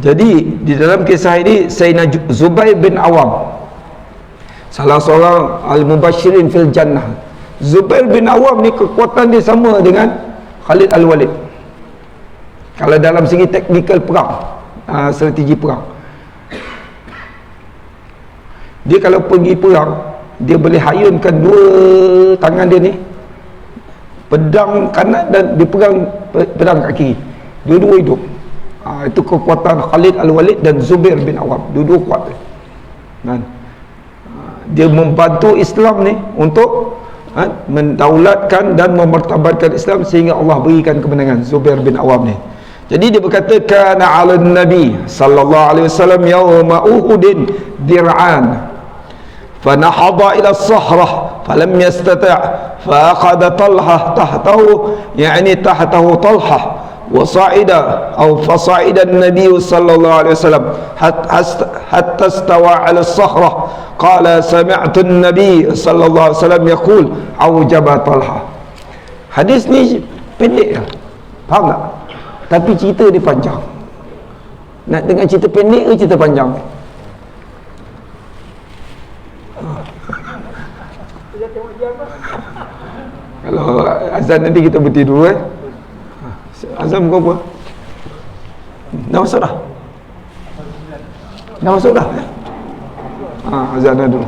Jadi di dalam kisah ini Sayyidina Zubair bin Awam, salah seorang al-mubashirin fil jannah. Zubair bin Awam ni kekuatan dia sama dengan Khalid Al-Walid kalau dalam segi teknikal perang, strategi perang. Dia kalau pergi perang, dia boleh hayunkan 2 tangan dia ni, pedang kanan, dan dipegang pedang kat kiri, dua-dua hidup. Itu kekuatan Khalid Al-Walid dan Zubair bin Awam, dua-dua kuat. Dia membantu Islam ni untuk mendaulatkan dan memartabatkan Islam sehingga Allah berikan kemenangan. Zubair bin Awam ni. Jadi dia berkata, kana 'ala nabi sallallahu alaihi wasallam yawma uhudin dir'an fanahada ila as-sahrah falam yastati' fa akhadha Talhah tahtahu, yani tahtahu Talhah وصعد أو فصعد النبي صلى الله عليه وسلم حتى استوى على الصخرة قال سمعت النبي صلى الله عليه وسلم يقول أوجب طلحة. Hadis ni pendek lah, faham tak? Tapi cerita dia panjang. Nak dengar cerita pendek ke cerita panjang? Kalau azan nanti kita berhenti dulu azan berapa? Dah masuk dah? Dah masuk dah? Azan dah dulu.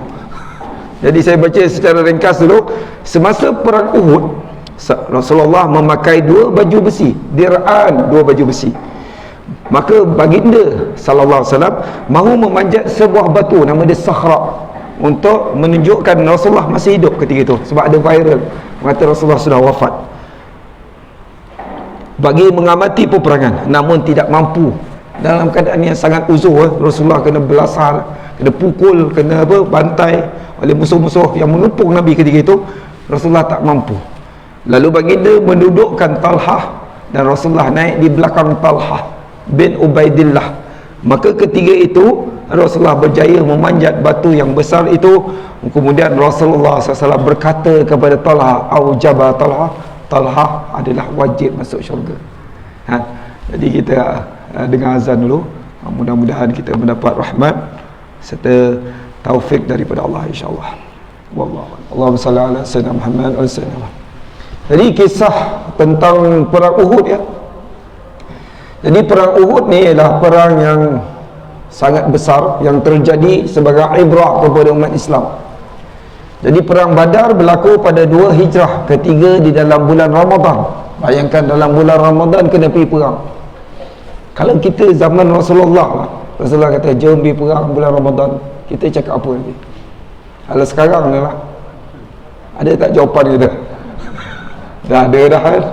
Jadi saya baca secara ringkas dulu. Semasa perang Uhud, Rasulullah memakai 2 baju besi, dir'an, 2 baju besi. Maka baginda sallallahu alaihi wasallam mahu memanjat sebuah batu nama dia Sakhra untuk menunjukkan Rasulullah masih hidup ketika itu, sebab ada viral mengata Rasulullah sudah wafat. Bagi mengamati peperangan, namun tidak mampu, dalam keadaan yang sangat uzur. Rasulullah kena belasar, kena pukul, kena bantai oleh musuh-musuh yang menepung Nabi ketika itu. Rasulullah tak mampu. Lalu baginda mendudukkan Talhah dan Rasulullah naik di belakang Talhah bin Ubaidillah. Maka ketiga itu Rasulullah berjaya memanjat batu yang besar itu. Kemudian Rasulullah SAW berkata kepada Talhah, aujaba Talhah, Talhah adalah wajib masuk syurga. Jadi kita dengar azan dulu. Mudah-mudahan kita mendapat rahmat serta taufik daripada Allah, insya-Allah. Wallahu a'lam. Allahumma salli ala sayyidina Muhammad wa sallam. Jadi kisah tentang perang Uhud ya. Jadi perang Uhud ni ialah perang yang sangat besar yang terjadi sebagai ibrah kepada umat Islam. Jadi perang Badar berlaku pada 2 Hijrah ketiga di dalam bulan Ramadan. Bayangkan dalam bulan Ramadan kena pergi perang. Kalau kita zaman Rasulullah lah, Rasulullah kata jom pergi perang bulan Ramadan, kita cakap apa lagi? Kalau sekarang ni lah, ada tak jawapan kita? Dah ada dah kan?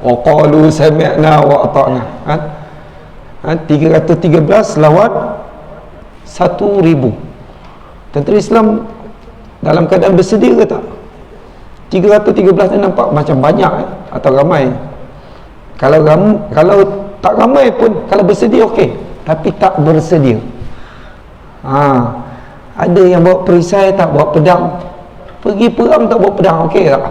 Wa qalu sami'na wa ata'na. 313 lawan 1,000. Tentera Islam dalam keadaan bersedia ke tak? 313 ni nampak macam banyak atau ramai. Kalau tak ramai pun, kalau bersedia okey, tapi tak bersedia. Ada yang bawa perisai tak bawa pedang. Pergi perang tak bawa pedang, okey tak?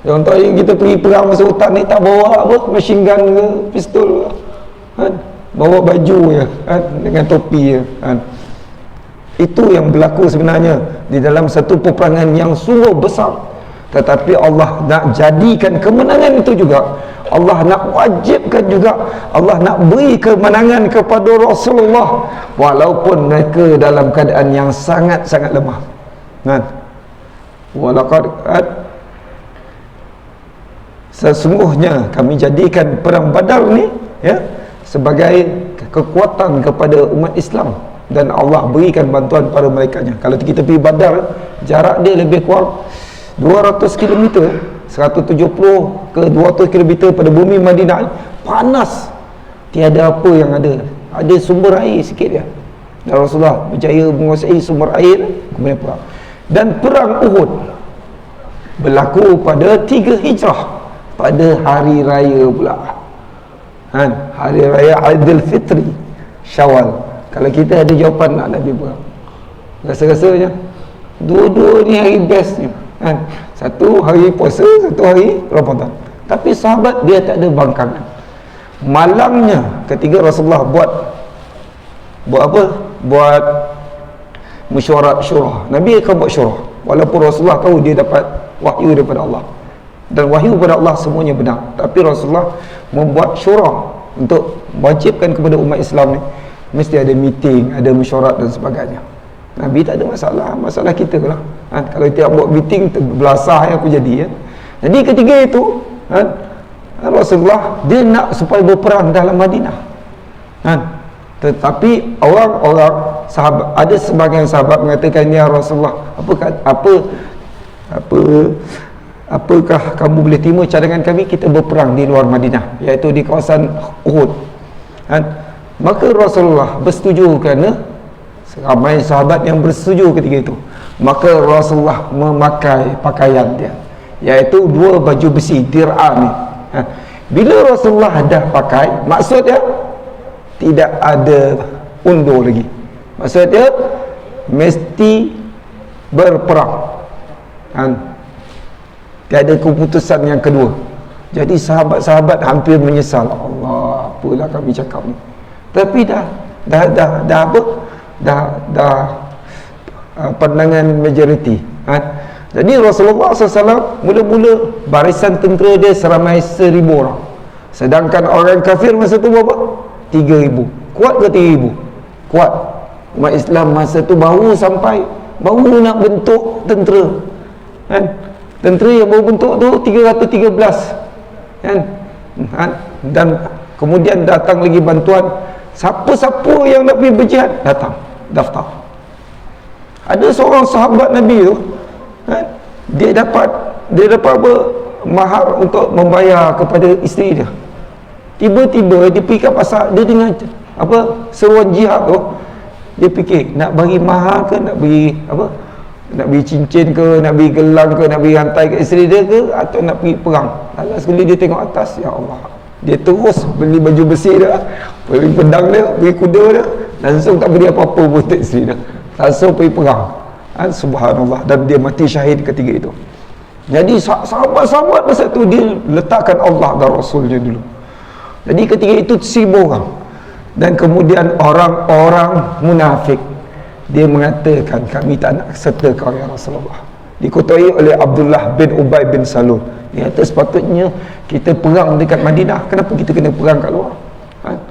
Contohnya kita pergi perang masa hutan ni tak bawa apa, machine gun ke, pistol ke, kan? Bawa baju je, kan? Dengan topi je, kan? Itu yang berlaku sebenarnya di dalam satu peperangan yang sungguh besar. Tetapi Allah nak jadikan kemenangan itu juga, Allah nak wajibkan juga, Allah nak beri kemenangan kepada Rasulullah walaupun mereka dalam keadaan yang sangat-sangat lemah, kan? Walaqad sesungguhnya kami jadikan perang Badar ni ya sebagai kekuatan kepada umat Islam, dan Allah berikan bantuan pada mereka-Nya. Kalau kita pergi Badar, jarak dia lebih kurang 200 km, 170 ke 200 km pada bumi Madinah. Panas, tiada apa yang ada. Ada sumber air sikit dia, dan Rasulullah berjaya menguasai sumber air, kemudian perang. Dan perang Uhud berlaku pada 3 Hijrah, pada hari raya pula, kan? Hari raya Aidil Fitri, Syawal. Kalau kita ada jawapan nak Nabi perang, rasa-rasanya dua-dua ni hari bestnya, kan? Satu hari puasa, satu hari Ramadan. Tapi sahabat dia tak ada bangkangan. Malangnya ketika Rasulullah buat apa? Buat mesyuarat syurah. Nabi akan buat syurah walaupun Rasulullah tahu dia dapat wahyu daripada Allah, dan wahyu daripada Allah semuanya benar. Tapi Rasulullah membuat syurah untuk wajibkan kepada umat Islam ni mesti ada meeting, ada mesyuarat dan sebagainya. Nabi tak ada masalah. Masalah kita lah, kan? Kalau tiap buat meeting belasah yang aku jadi, kan? Jadi ketika itu, kan, Rasulullah dia nak supaya berperang dalam Madinah, kan? Tetapi orang-orang sahabat, ada sebahagian sahabat mengatakan, ya Rasulullah, apa apakah kamu boleh terima cadangan kami kita berperang di luar Madinah, iaitu di kawasan Uhud. Maka Rasulullah bersetuju kerana ramai sahabat yang bersetuju ketika itu. Maka Rasulullah memakai pakaian dia, iaitu 2 baju besi, dir'a ni. Bila Rasulullah dah pakai, maksudnya tidak ada undur lagi. Maksudnya mesti berperang. Tiada keputusan yang kedua. Jadi sahabat-sahabat hampir menyesal. Allah, apalah kami cakap ni. Tapi dah pandangan majoriti. Jadi Rasulullah SAW mula-mula barisan tentera dia seramai 1,000 orang. Sedangkan orang kafir masa tu berapa? 3,000. Kuat ke 3,000? Kuat. Umat Islam masa tu baru nak bentuk tentera. Tentera yang baru bentuk tu 313. Dan kemudian datang lagi bantuan. Siapa-siapa yang nak pergi berjihad datang, daftar. Ada seorang sahabat Nabi tu, dia dapat apa? Mahar untuk membayar kepada isteri dia. Tiba-tiba dia pergi kat pasar, dia dengan apa? Seruan jihad tu, dia fikir nak bagi mahar ke, nak bagi apa? Nak bagi cincin ke, nak bagi gelang ke, nak bagi rantai ke isteri dia ke, atau nak pergi perang. Lalu sekali dia tengok atas, ya Allah, dia terus beli baju besi dia, beli pedang dia, beli kuda dia, langsung tak beli apa-apa pun untuk isteri dia, langsung pergi perang. Subhanallah. Dan dia mati syahid ketika itu. Jadi sahabat-sahabat masa tu dia letakkan Allah dan Rasulnya dulu. Jadi ketika itu 1,000 orang. Dan kemudian orang-orang munafik, dia mengatakan, kami tak nak serta kau ya Rasulullah. Dikutai oleh Abdullah bin Ubay bin Salul. Dia kata sepatutnya kita perang dekat Madinah, kenapa kita kena perang kat luar?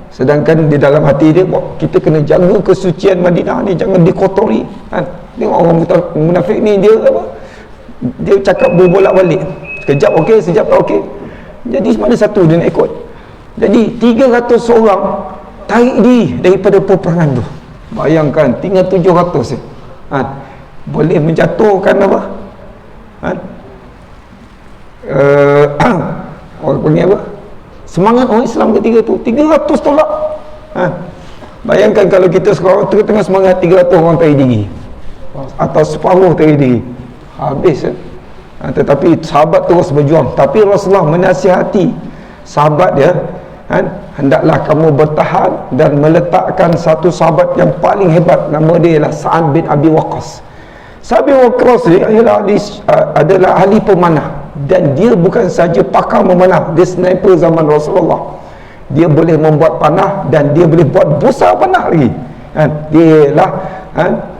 Sedangkan di dalam hati dia, kita kena jaga kesucian Madinah ni, jangan dikotori. Tengok orang munafik ni, dia apa? Dia cakap berbolak-balik. Sekejap okey, sekejap tak okey. Jadi mana satu dia nak ikut. Jadi 300 orang tarik diri daripada peperangan tu. Bayangkan tinggal 700 boleh menjatuhkan apa? Orang panggil apa? Semangat orang Islam ketika tu. 300 tolak. Bayangkan kalau kita sekarang tengah semangat, 300 orang tarik diri, atau separuh tarik diri, habis. Tetapi sahabat terus berjuang. Tapi Rasulullah menasihati sahabat dia, hendaklah kamu bertahan dan meletakkan satu sahabat yang paling hebat, nama dia ialah Sa'ad bin Abi Waqqas. Sa'ad bin Waqqas ni adalah ahli pemanah, dan dia bukan saja pakar memanah, dia sniper zaman Rasulullah. Dia boleh membuat panah dan dia boleh buat busa panah lagi. Dia ialah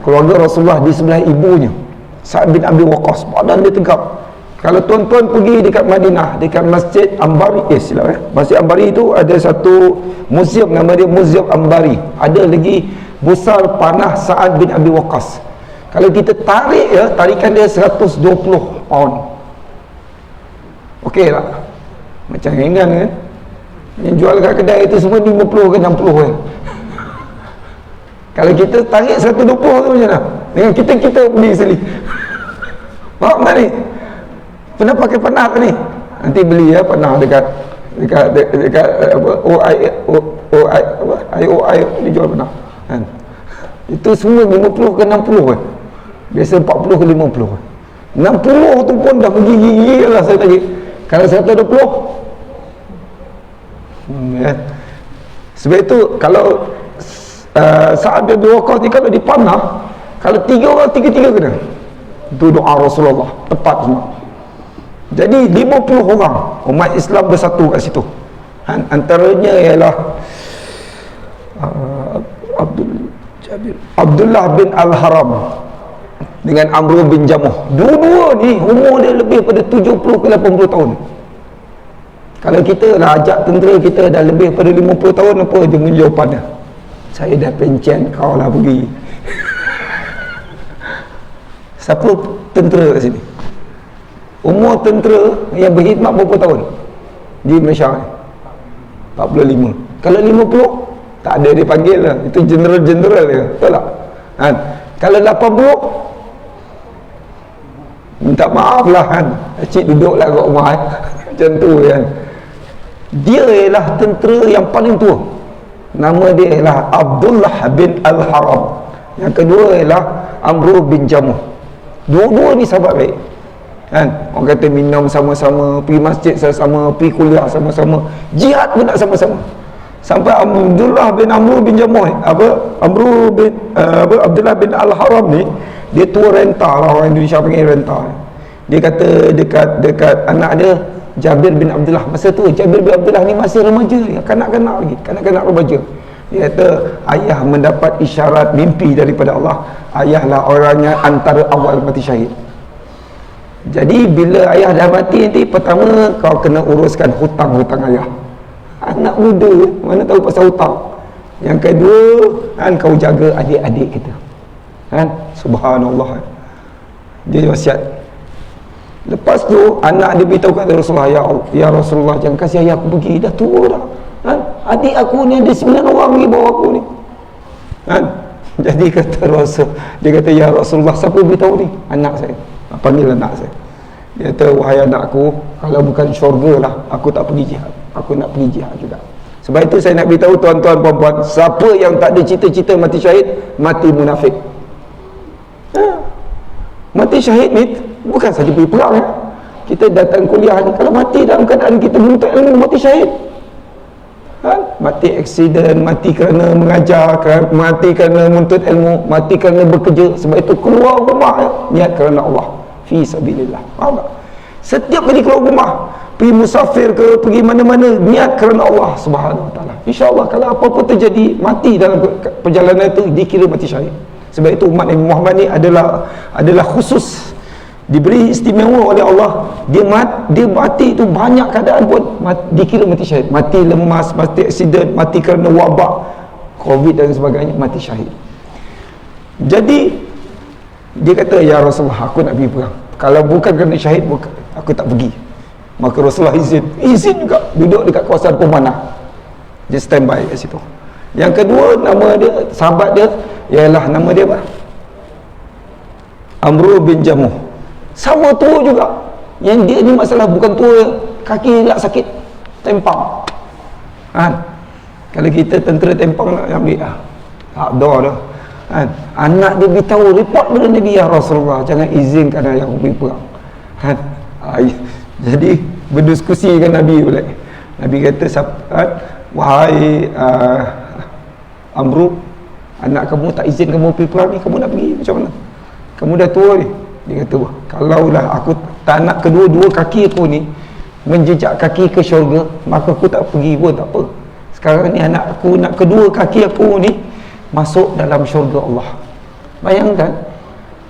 keluarga Rasulullah di sebelah ibunya, Sa'ad bin Abi Waqqas. Badan dia tegap. Kalau tuan-tuan pergi dekat Madinah, dekat Masjid Ambari, Masjid Ambari itu ada satu muzium, nama dia Muzium Ambari. Ada lagi busar panah Sa'ad bin Abi Waqqas. Kalau kita tarik tarikan dia 120 pound. Okey tak? Macam ringan kan? Yang jual kat kedai itu semua 50 ke 60 kan? Kalau kita tarik 120 tu macam mana? Dengan kita beli sekali. Faham tak ni? Pernah pakai panah ke ni? Nanti beli panah dekat apa? IOI dia jual panah. Itu semua 50 ke 60 kan? Biasa 40 ke 50 kan? 60 tu pun dah menggigil lah saya tadi. Kalau 120 sebab itu kalau Sa'ad bin Abi Waqqas ni kalau dipanah, kalau 3 orang, 3 kena. Itu doa Rasulullah, tepat semua. Jadi 50 orang umat Islam bersatu kat situ. Antaranya ialah Abdullah bin Al-Haram dengan Amr bin Jamuh. Dua-dua ni umur dia lebih pada 70 ke 80 tahun. Kalau kita dah ajak tentera kita dah lebih pada 50 tahun, apa dia punya jawapannya? Saya dah pencen, kau lah pergi. Siapa tentera kat sini? Umur tentera yang berkhidmat berapa tahun di Malaysia ni? 45. Kalau 50, tak ada dia panggil lah. Itu general-general dia, betul tak? Kalau 80, minta maaf lah kan, cik duduklah kat rumah macam tu kan. Dia ialah tentera yang paling tua, nama dia ialah Abdullah bin Al-Haram. Yang kedua ialah Amru bin Jamuh. Dua-dua ni sahabat baik kan. Orang kata minum sama-sama, pergi masjid sama-sama, pergi kuliah sama-sama, jihad pun nak sama-sama. Sampai Abdullah bin Amru bin Jamuh Abdullah bin Al-Haram ni, dia tua renta lah, orang Indonesia panggil renta. Dia kata dekat anak dia Jabir bin Abdullah, masa tu Jabir bin Abdullah ni masih remaja, kanak-kanak lagi, kanak-kanak remaja. Dia kata ayah mendapat isyarat mimpi daripada Allah, ayahlah orangnya antara awal mati syahid. Jadi bila ayah dah mati nanti, pertama kau kena uruskan hutang-hutang ayah. Anak muda mana tahu pasal hutang. Yang kedua kan, kau jaga adik-adik kita kan. Subhanallah, dia wasiat. Lepas tu anak dia beritahu kepada Rasulullah, ya Rasulullah, jangan kasih ayah aku pergi, dah tua dah kan? Adik aku ni ada 9 orang lagi bawah aku ni kan. Jadi kata Rasul, dia kata, ya Rasulullah, siapa beritahu ni? Anak saya. Panggil anak saya. Dia kata, wahai anakku, kalau bukan syurga lah, aku tak pergi jihad. Aku nak pergi jihad juga. Sebab itu saya nak beritahu tuan-tuan puan-puan, siapa yang tak ada cita-cita mati syahid, mati munafik. Mati syahid ni bukan saja pergi perang ya. Kita datang kuliah ni, kalau mati dalam keadaan kita menuntut ilmu, mati syahid kan? Mati aksiden, mati kerana mengajar, mati kerana menuntut ilmu, mati kerana bekerja. Sebab itu keluar rumah ya, niat kerana Allah, fi sabilillah. Faham tak? Setiap kali keluar rumah, pergi musafir ke, pergi mana-mana, niat kerana Allah Subhanahu Wa Taala. InsyaAllah kalau apa-apa terjadi, mati dalam perjalanan itu, dikira mati syahid. Sebab itu umat Nabi Muhammad ni adalah khusus, diberi istimewa oleh Allah. Dia mati itu banyak keadaan pun dikira mati syahid. Mati lemas, mati aksiden, mati kerana wabak COVID dan sebagainya, mati syahid. Jadi dia kata, ya Rasulullah, aku nak pergi perang. Kalau bukan kerana syahid, aku tak pergi. Maka Rasulullah izin juga, duduk dekat kawasan pemanah. Dia standby kat situ. Yang kedua, nama dia, sahabat dia ialah nama dia apa? Amru bin Jamuh. Sama tua juga. Yang dia ni masalah bukan tua, kaki nak sakit, tempang kan. Kalau kita tentera tempang nak ambil tak ada dah kan. Anak dia beritahu, report pada Nabi, ya Rasulullah, jangan izinkan ayah aku pergi perang kan. Jadi berdiskusi dengan Nabi pula. Nabi kata, wahai Amru, anak kamu tak izin kamu pergi perang ni, kamu nak pergi macam mana? Kamu dah tua ni. Dia kata, wah, kalaulah aku tak nak kedua-dua kaki aku ni menjejak kaki ke syurga, maka aku tak pergi pun tak apa. Sekarang ni anak aku nak kedua kaki aku ni masuk dalam syurga Allah. Bayangkan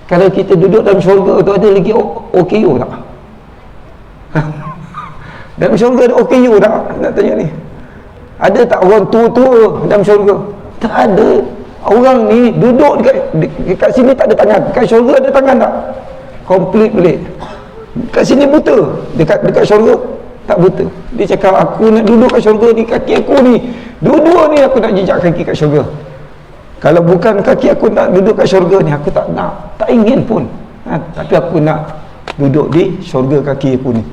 kalau kita duduk dalam syurga tu, ada lagi OKU tak? Dalam syurga ada OKU tak? Nak tanya ni, ada tak orang tua-tua dalam syurga? Tak ada. Orang ni duduk dekat sini tak ada tangan, dekat syurga ada tangan tak? Komplit boleh. Kat sini buta, dekat syurga tak buta. Dia cakap, aku nak duduk kat syurga ni, kaki aku ni dua-dua ni aku nak jejak kaki kat syurga. Kalau bukan kaki aku nak duduk kat syurga ni, aku tak nak, tak ingin pun tapi aku nak duduk di syurga kaki aku ni.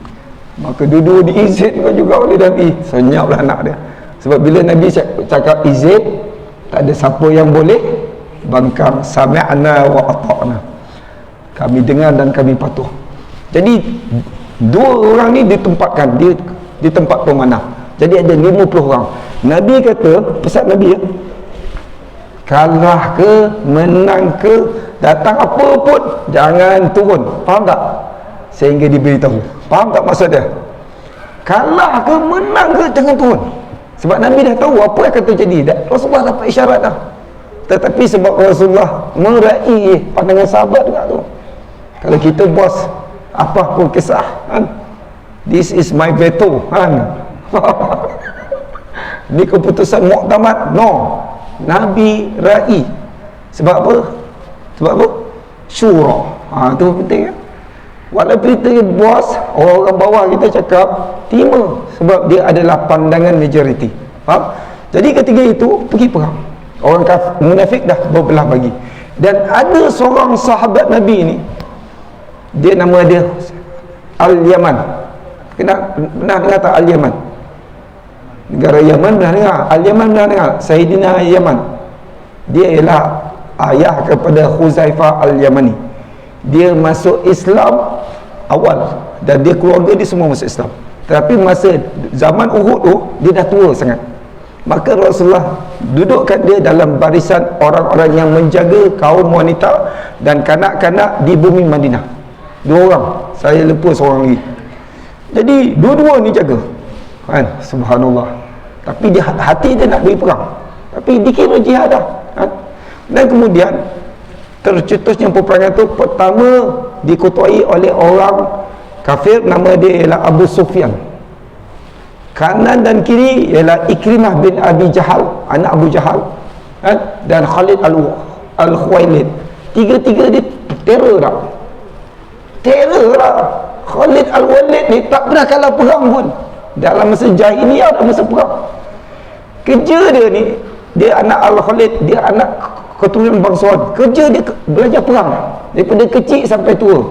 Maka dua-dua diizinkan juga oleh Nabi. Senyaplah anak dia. Sebab bila Nabi cakap izin, tak ada siapa yang boleh bangkang. Sami'na wa ata'na, kami dengar dan kami patuh. Jadi dua orang ni ditempatkan di tempat pemanah. Jadi ada 50 orang. Nabi kata, pesan Nabi ya, kalah ke, menang ke, datang apa pun, jangan turun. Faham tak? Sehingga diberitahu. Faham tak maksud dia? Kalah ke, menang ke, jangan turun. Sebab Nabi dah tahu apa yang akan terjadi. Rasulullah dapat isyarat dah. Tetapi sebab Rasulullah meraih pandangan sahabat juga tu. Kalau kita bos, apa pun kisah kan? This is my veto kan? Ini keputusan muktamad. No, Nabi raih. Sebab apa? Sebab apa? Syura. Itu penting kan? Walaupun kita bos, orang bawah kita cakap, terima. Sebab dia adalah pandangan majoriti. Faham? Jadi ketika itu, pergi perang. Orang munafik dah berbelah bagi. Dan ada seorang sahabat Nabi ni, Dia nama dia Al-Yaman. Pernah dengar tak Al-Yaman? Negara Yaman pernah dengar. Al-Yaman pernah dengar. Sayyidina Yaman, dia ialah ayah kepada Huzaifah Al-Yamani. Dia masuk Islam awal, dan dia keluarga dia semua masuk Islam. Tapi masa zaman Uhud tu, dia dah tua sangat. Maka Rasulullah dudukkan dia dalam barisan orang-orang yang menjaga kaum wanita dan kanak-kanak di bumi Madinah. 2 orang, saya lupa seorang lagi. Jadi dua-dua ni jaga, kan? Subhanallah. Tapi dia hati dia nak pergi perang, tapi dikira jihad dah, kan? Dan kemudian tercetusnya peperangan tu pertama dikutuai oleh orang kafir, nama dia ialah Abu Sufyan. Kanan dan kiri ialah Ikrimah bin Abi Jahal, anak Abu Jahal, kan? Dan Khalid Al-Khuwailid. Tiga-tiga dia terror tak? Terror tak? Khalid Al-Walid ni tak pernah kalah perang pun. Dalam masa jahiliyah, dalam masa perang. Kerja dia ni, dia anak Al-Khalid, dia anak keturunan bangsawan. Kerja dia belajar perang daripada kecil sampai tua.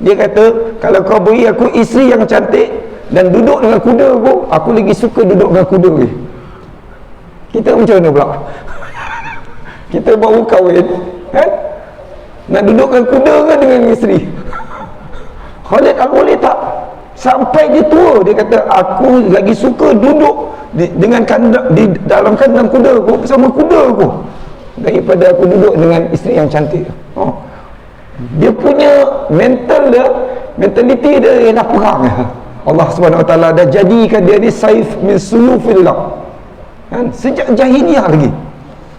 Dia kata, kalau kau beri aku isteri yang cantik dan duduk dengan kuda aku lagi suka duduk dengan kuda ni. Kita macam mana pula? Kita baru kahwin, kan? Nak duduk dengan kuda ke dengan isteri? Khalid Al-Walid tak. Sampai dia tua, dia kata, aku lagi suka duduk dengan kandang, di dalam kandang kuda aku, bersama kuda aku, daripada aku duduk dengan isteri yang cantik. Dia punya mentaliti dia ialah perang. Allah Subhanahu Wa Taala dah jadikan dia ni saif min suyufillah, kan? Sejak jahiliyah lagi.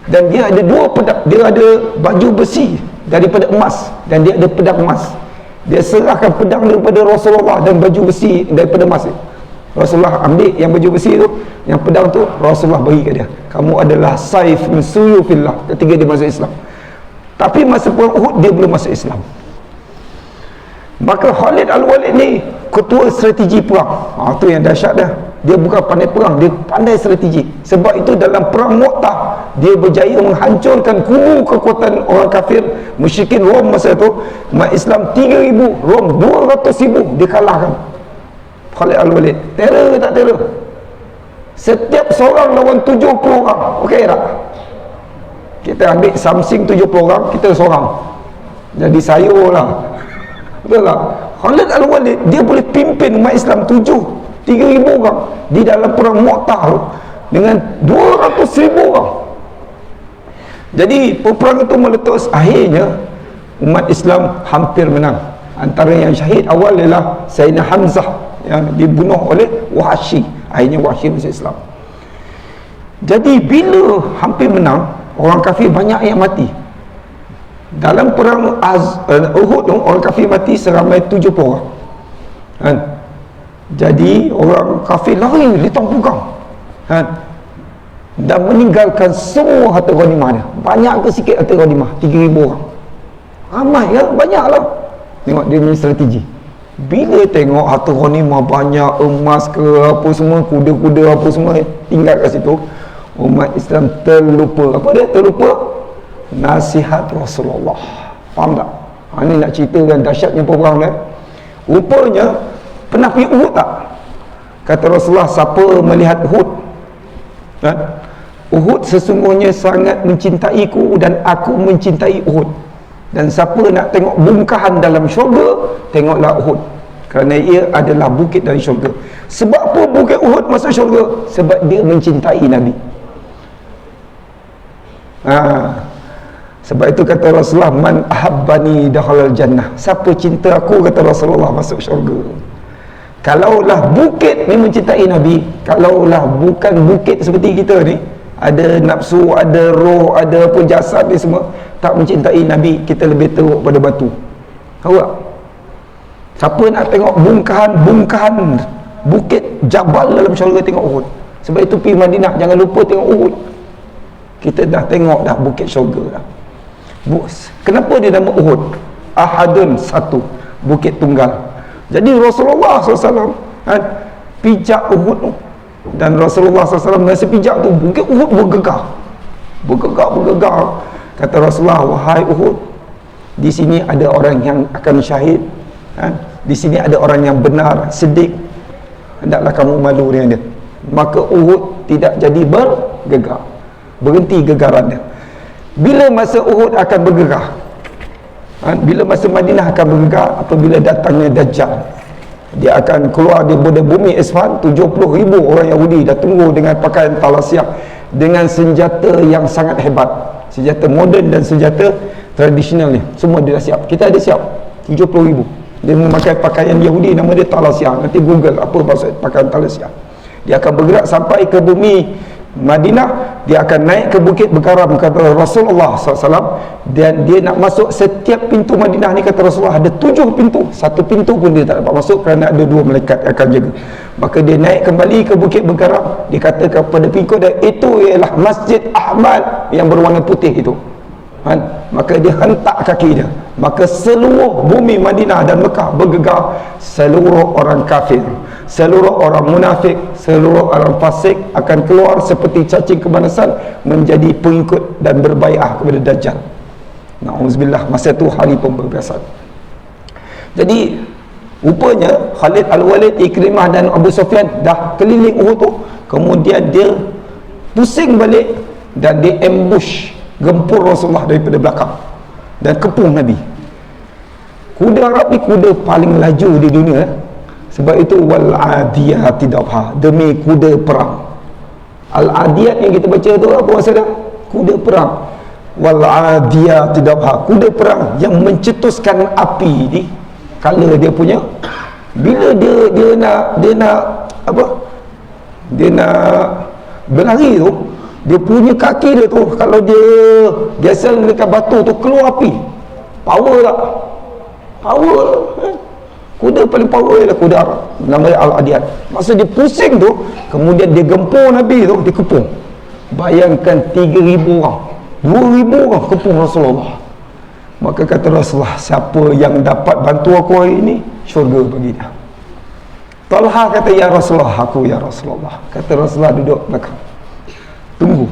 Dan dia ada 2 pedang, dia ada baju besi daripada emas, dan dia ada pedang emas. Dia serahkan pedang daripada Rasulullah dan baju besi daripada emas. Rasulullah ambil yang baju besi tu, yang pedang tu Rasulullah bagi ke dia. Kamu adalah saif min suyufillah ketika dia masuk Islam. Tapi masa perang Uhud dia belum masuk Islam. Maka Khalid Al-Walid ni ketua strategi perang. Tu yang dahsyat dah. Dia bukan pandai perang, dia pandai strategi. Sebab itu dalam perang Mu'tah dia berjaya menghancurkan kubu kekuatan orang kafir musyrikin Rom masa tu. Umat Islam 3,000, Rom 200,000 dia kalahkan. Khalid Al-Walid terror ke tak terror? Setiap seorang lawan 70 orang. Okey tak? Kita ambil Samsing 70 orang, kita seorang, jadi sayur lah. Betul tak? Khalid Al-Walid dia boleh pimpin umat Islam 3,000 orang di dalam perang Mu'tah tu dengan 200,000 orang. Jadi peperangan itu meletus. Akhirnya umat Islam hampir menang. Antara yang syahid awal ialah Sayyidina Hamzah yang dibunuh oleh Wahsy. Akhirnya Wahsy masuk Islam. Jadi bila hampir menang, orang kafir banyak yang mati. Dalam perang Uhud tu, orang kafir mati seramai 70 orang, kan? Jadi orang kafir lari litang pungkang, kan? Dan meninggalkan semua harta ghanimah dia. Banyak ke sikit harta ghanimah? 3,000 orang. Ramai ya, banyaklah. Tengok dia punya strategi. Bila tengok harta ghanimah banyak, emas ke apa semua, kuda-kuda apa semua tinggal kat situ, umat Islam terlupa. Apa dia terlupa? Nasihat Rasulullah. Faham tak? Ini nak ceritakan dahsyatnya perang dia. Rupanya pernah pergi Uhud tak? Kata Rasulullah, siapa melihat Uhud, kan? Uhud sesungguhnya sangat mencintaiku dan aku mencintai Uhud. Dan siapa nak tengok bungkahan dalam syurga, tengoklah Uhud, kerana ia adalah bukit dari syurga. Sebab apa bukit Uhud masuk syurga? Sebab dia mencintai Nabi. Sebab itu kata Rasulullah, man ahabbani dakhalal jannah. Siapa cinta aku, kata Rasulullah, masuk syurga. Kalaulah bukit ni mencintai Nabi, kalaulah bukan bukit seperti kita ni, ada nafsu, ada roh, ada apa jasad ni semua, tak mencintai Nabi, kita lebih teruk pada batu. Tahu tak? Siapa nak tengok bungkahan bukit Jabal dalam syurga, tengok Uhud. Sebab itu pergi Madinah, jangan lupa tengok Uhud. Kita dah tengok dah bukit syurga dah. Kenapa dia nama Uhud? Ahadun, satu, bukit tunggal. Jadi Rasulullah SAW kan, pijak Uhud tu, dan Rasulullah SAW masa pijak tu bukit Uhud bergegar. Kata Rasulullah, wahai Uhud, di sini ada orang yang akan syahid, Di sini ada orang yang benar, sedik, hendaklah kamu malu dengan dia. Maka Uhud tidak jadi bergegar, berhenti gegaran dia. Bila masa Uhud akan bergerak? Bila masa Madinah akan bergerak? Apabila datangnya Dajjal. Dia akan keluar di bumi Isfahan. 70,000 orang Yahudi dah tunggu dengan pakaian talasiah, dengan senjata yang sangat hebat, senjata moden dan senjata tradisional ni, semua dia dah siap. Kita ada siap 70,000. Dia memakai pakaian Yahudi, nama dia talasiah. Nanti Google apa maksud pakaian talasiah. Dia akan bergerak sampai ke bumi Madinah. Dia akan naik ke Bukit Berkaram, kata Rasulullah SAW. Dan dia nak masuk setiap pintu Madinah ni, kata Rasulullah, ada 7 pintu. Satu pintu pun dia tak dapat masuk kerana ada 2 malaikat yang akan jaga. Maka dia naik kembali ke Bukit Berkaram. Dia kata kepada pengikut dia, itu ialah Masjid Ahmad yang berwarna putih itu. Maka dia hentak kaki dia. Maka seluruh bumi Madinah dan Mekah bergegar. Seluruh orang kafir, seluruh orang munafik, seluruh orang fasik akan keluar seperti cacing kebanasan menjadi pengikut dan berbai'ah kepada Dajjal. Na'udzubillah. Masa itu hari pembebasan. Jadi rupanya Khalid Al-Walid, Ikrimah dan Abu Sufyan dah keliling Uhud tu. Kemudian dia pusing balik dan dia ambush, gempur Rasulullah daripada belakang dan kepung Nabi. Kuda Arab ni kuda paling laju di dunia. Sebab itu wal adiyati dabha, demi kuda perang. Al adiyat yang kita baca tu apa maksud dia? Kuda perang. Wal adiyati dabha, kuda perang yang mencetuskan api ni. Kala dia punya, bila dia nak apa? Dia nak berlari tu, dia punya kaki dia tu, kalau dia gesel dekat batu tu, keluar api. Power tak? Power. Kuda paling power ialah kuda Arab, nama dia Al-Adiyat. Masa dia pusing tu, kemudian dia gempur Nabi tu, dia kepung. Bayangkan 3,000 orang, 2,000 orang kepung Rasulullah. Maka kata Rasulullah, siapa yang dapat bantu aku hari ini, syurga bagi dia. Talha kata, ya Rasulullah, aku ya Rasulullah. Kata Rasulullah, duduk belakang, tunggu.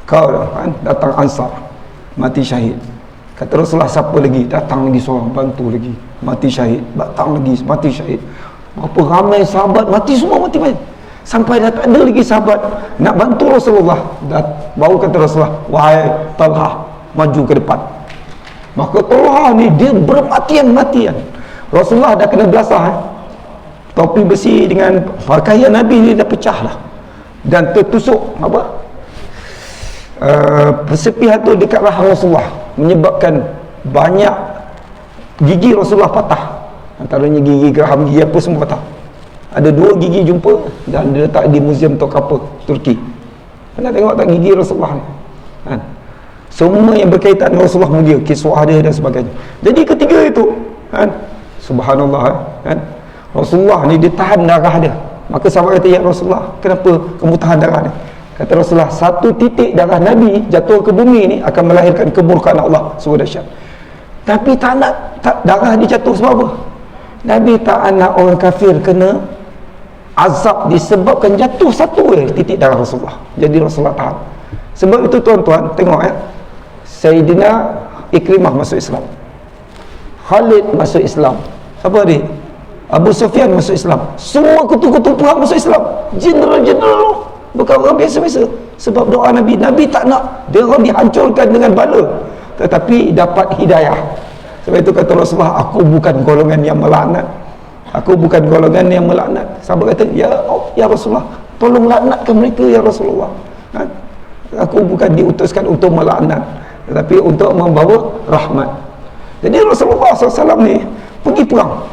Kau datang Ansar, mati syahid. Kata Rasulullah, siapa lagi? Datang lagi seorang, bantu lagi, mati syahid. Datang lagi, mati syahid. Berapa ramai sahabat mati, semua mati. Sampai dah tak ada lagi sahabat nak bantu Rasulullah. Baru kata Rasulullah, wahai Talha, maju ke depan. Maka Talha ni dia bermatian-matian. Rasulullah dah kena belasah. Topi besi dengan pakaian Nabi ni dah pecah dah, dan tertusuk apa? Persepihan tu dekat rahang Rasulullah, menyebabkan banyak gigi Rasulullah patah. Antaranya gigi geraham, gigi apa semua patah. Ada 2 gigi jumpa dan dia letak di Museum Topkapi, Turki. Anda tengok tak gigi Rasulullah ni? Semua yang berkaitan dengan Rasulullah mulia, kiswah dia dan sebagainya. Jadi ketiga itu, subhanallah, Rasulullah ni dia tahan darah dia. Maka sahabat kata, ya Rasulullah, kenapa kamu tahan darah dia? Kata Rasulullah, 1 titik darah Nabi jatuh ke bumi ni akan melahirkan kemurkaan Allah sungguh dahsyat. Tapi tak nak darah dia jatuh sebab apa? Nabi tak nak orang kafir kena azab disebabkan jatuh 1 titik darah Rasulullah. Jadi Rasulullah tahan. Sebab itu tuan-tuan, tengok Sayyidina Ikrimah masuk Islam, Khalid masuk Islam, siapa dia? Abu Sufyan masuk Islam, semua ketua-ketua perang masuk Islam, jeneral-jeneral, bukan orang biasa-biasa. Sebab doa Nabi, Nabi tak nak dia orang dihancurkan dengan bala, tetapi dapat hidayah. Sebab itu kata Rasulullah, aku bukan golongan yang melaknat, aku bukan golongan yang melaknat. Sahabat kata, ya Rasulullah, tolong laknatkan mereka ya Rasulullah. Aku bukan diutuskan untuk melaknat, tetapi untuk membawa rahmat. Jadi Rasulullah SAW ni pergi perang.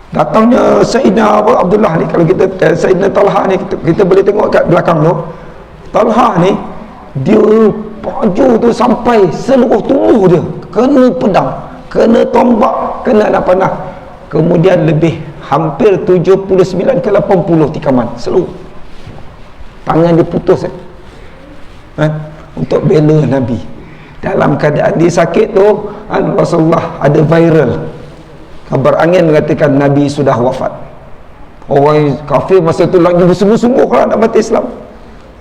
Datangnya Sayyidina Abdullah ni, kalau kita Sayyidina Talha ni, kita boleh tengok kat belakang tu, Talha ni dia baju tu sampai seluruh tubuh dia kena pedang, kena tombak, kena anak panah. Kemudian lebih hampir 79 ke 80 tikaman seluruh. Tangan dia putus untuk bela Nabi. Dalam keadaan dia sakit tu, Rasulullah ada viral kabar angin mengatakan Nabi sudah wafat. Orang kafir masa tu lagi bersungguh-sungguh nak mati Islam.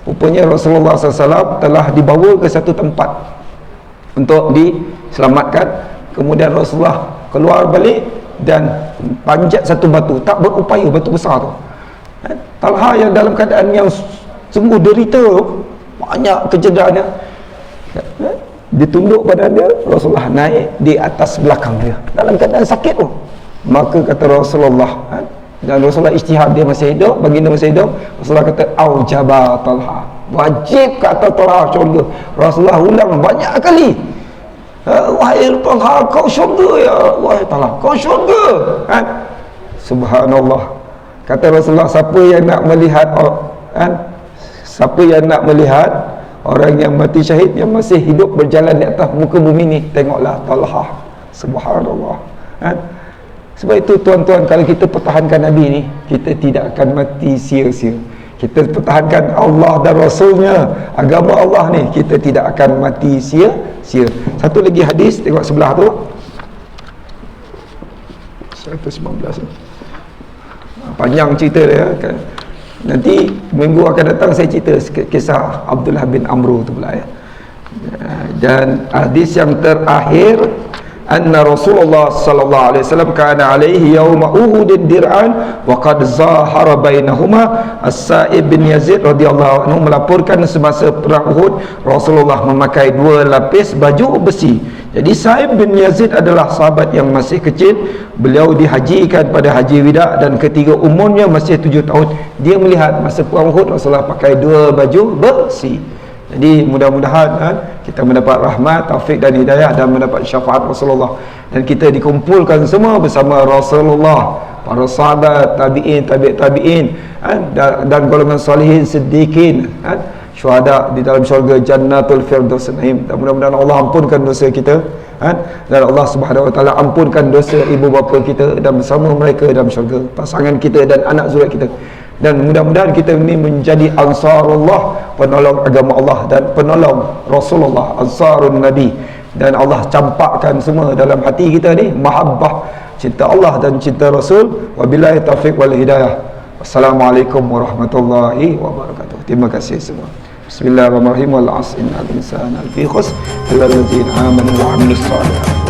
Rupanya Rasulullah SAW telah dibawa ke satu tempat untuk diselamatkan. Kemudian Rasulullah keluar balik dan panjat satu batu, tak berupaya, batu besar tu. Talha yang dalam keadaan yang sungguh derita, banyak kecederaan dia, ditunduk pada dia, Rasulullah naik di atas belakang dia dalam keadaan sakit tu. Maka kata Rasulullah, dan Rasulullah ijtihad, dia masih hidup, baginda masih hidup, Rasulullah kata aujaba Talha, wajib ke atas Talha syurga. Rasulullah ulang banyak kali, wahai Talha kau syurga, ya wahai Talha kau syurga. Subhanallah. Kata Rasulullah, siapa yang nak melihat siapa yang nak melihat orang yang mati syahid yang masih hidup berjalan di atas muka bumi ni, tengoklah Talha. Subhanallah. Sebab itu tuan-tuan, kalau kita pertahankan Nabi ni, kita tidak akan mati sia-sia. Kita pertahankan Allah dan Rasulnya, agama Allah ni, kita tidak akan mati sia-sia. Satu lagi hadis, tengok sebelah tu, 119. Panjang cerita dia kan. Nanti minggu akan datang saya cerita kisah Abdullah bin Amru tu pula ya. Dan hadis yang terakhir, anna Rasulullah sallallahu alaihi wasallam kana alaihi yauma Uhud dir'an wa qad zahara bainahuma. As-Sa'ib bin Yazid radhiyallahu anhu melaporkan semasa perang Uhud, Rasulullah memakai 2 lapis baju besi. Jadi Sa'ib bin Yazid adalah sahabat yang masih kecil. Beliau dihajikan pada haji wida dan ketika umurnya masih 7 tahun, dia melihat masa perang Uhud Rasulullah pakai 2 baju besi. Jadi mudah-mudahan kita mendapat rahmat, taufik dan hidayah dan mendapat syafaat Rasulullah, dan kita dikumpulkan semua bersama Rasulullah, para sahabat, tabi'in, tabi'in, dan golongan salihin, siddiqin, syuhada di dalam syurga Jannatul Firdaus Naim. Dan mudah-mudahan Allah ampunkan dosa kita, dan Allah Subhanahu wa taala ampunkan dosa ibu bapa kita, dan bersama mereka dalam syurga, pasangan kita dan anak zuriat kita. Dan mudah-mudahan kita ini menjadi ansarullah, penolong agama Allah dan penolong Rasulullah, ansarun Nabi. Dan Allah campakkan semua dalam hati kita ni mahabbah, cinta Allah dan cinta Rasul. Wabillahi taufiq wal hidayah. Wassalamualaikum warahmatullahi wabarakatuh. Terima kasih semua. Bismillahirrahmanirrahim. Wal 'asr innal insana lafi khusr illa allazina amanu wa 'amilus shalihat.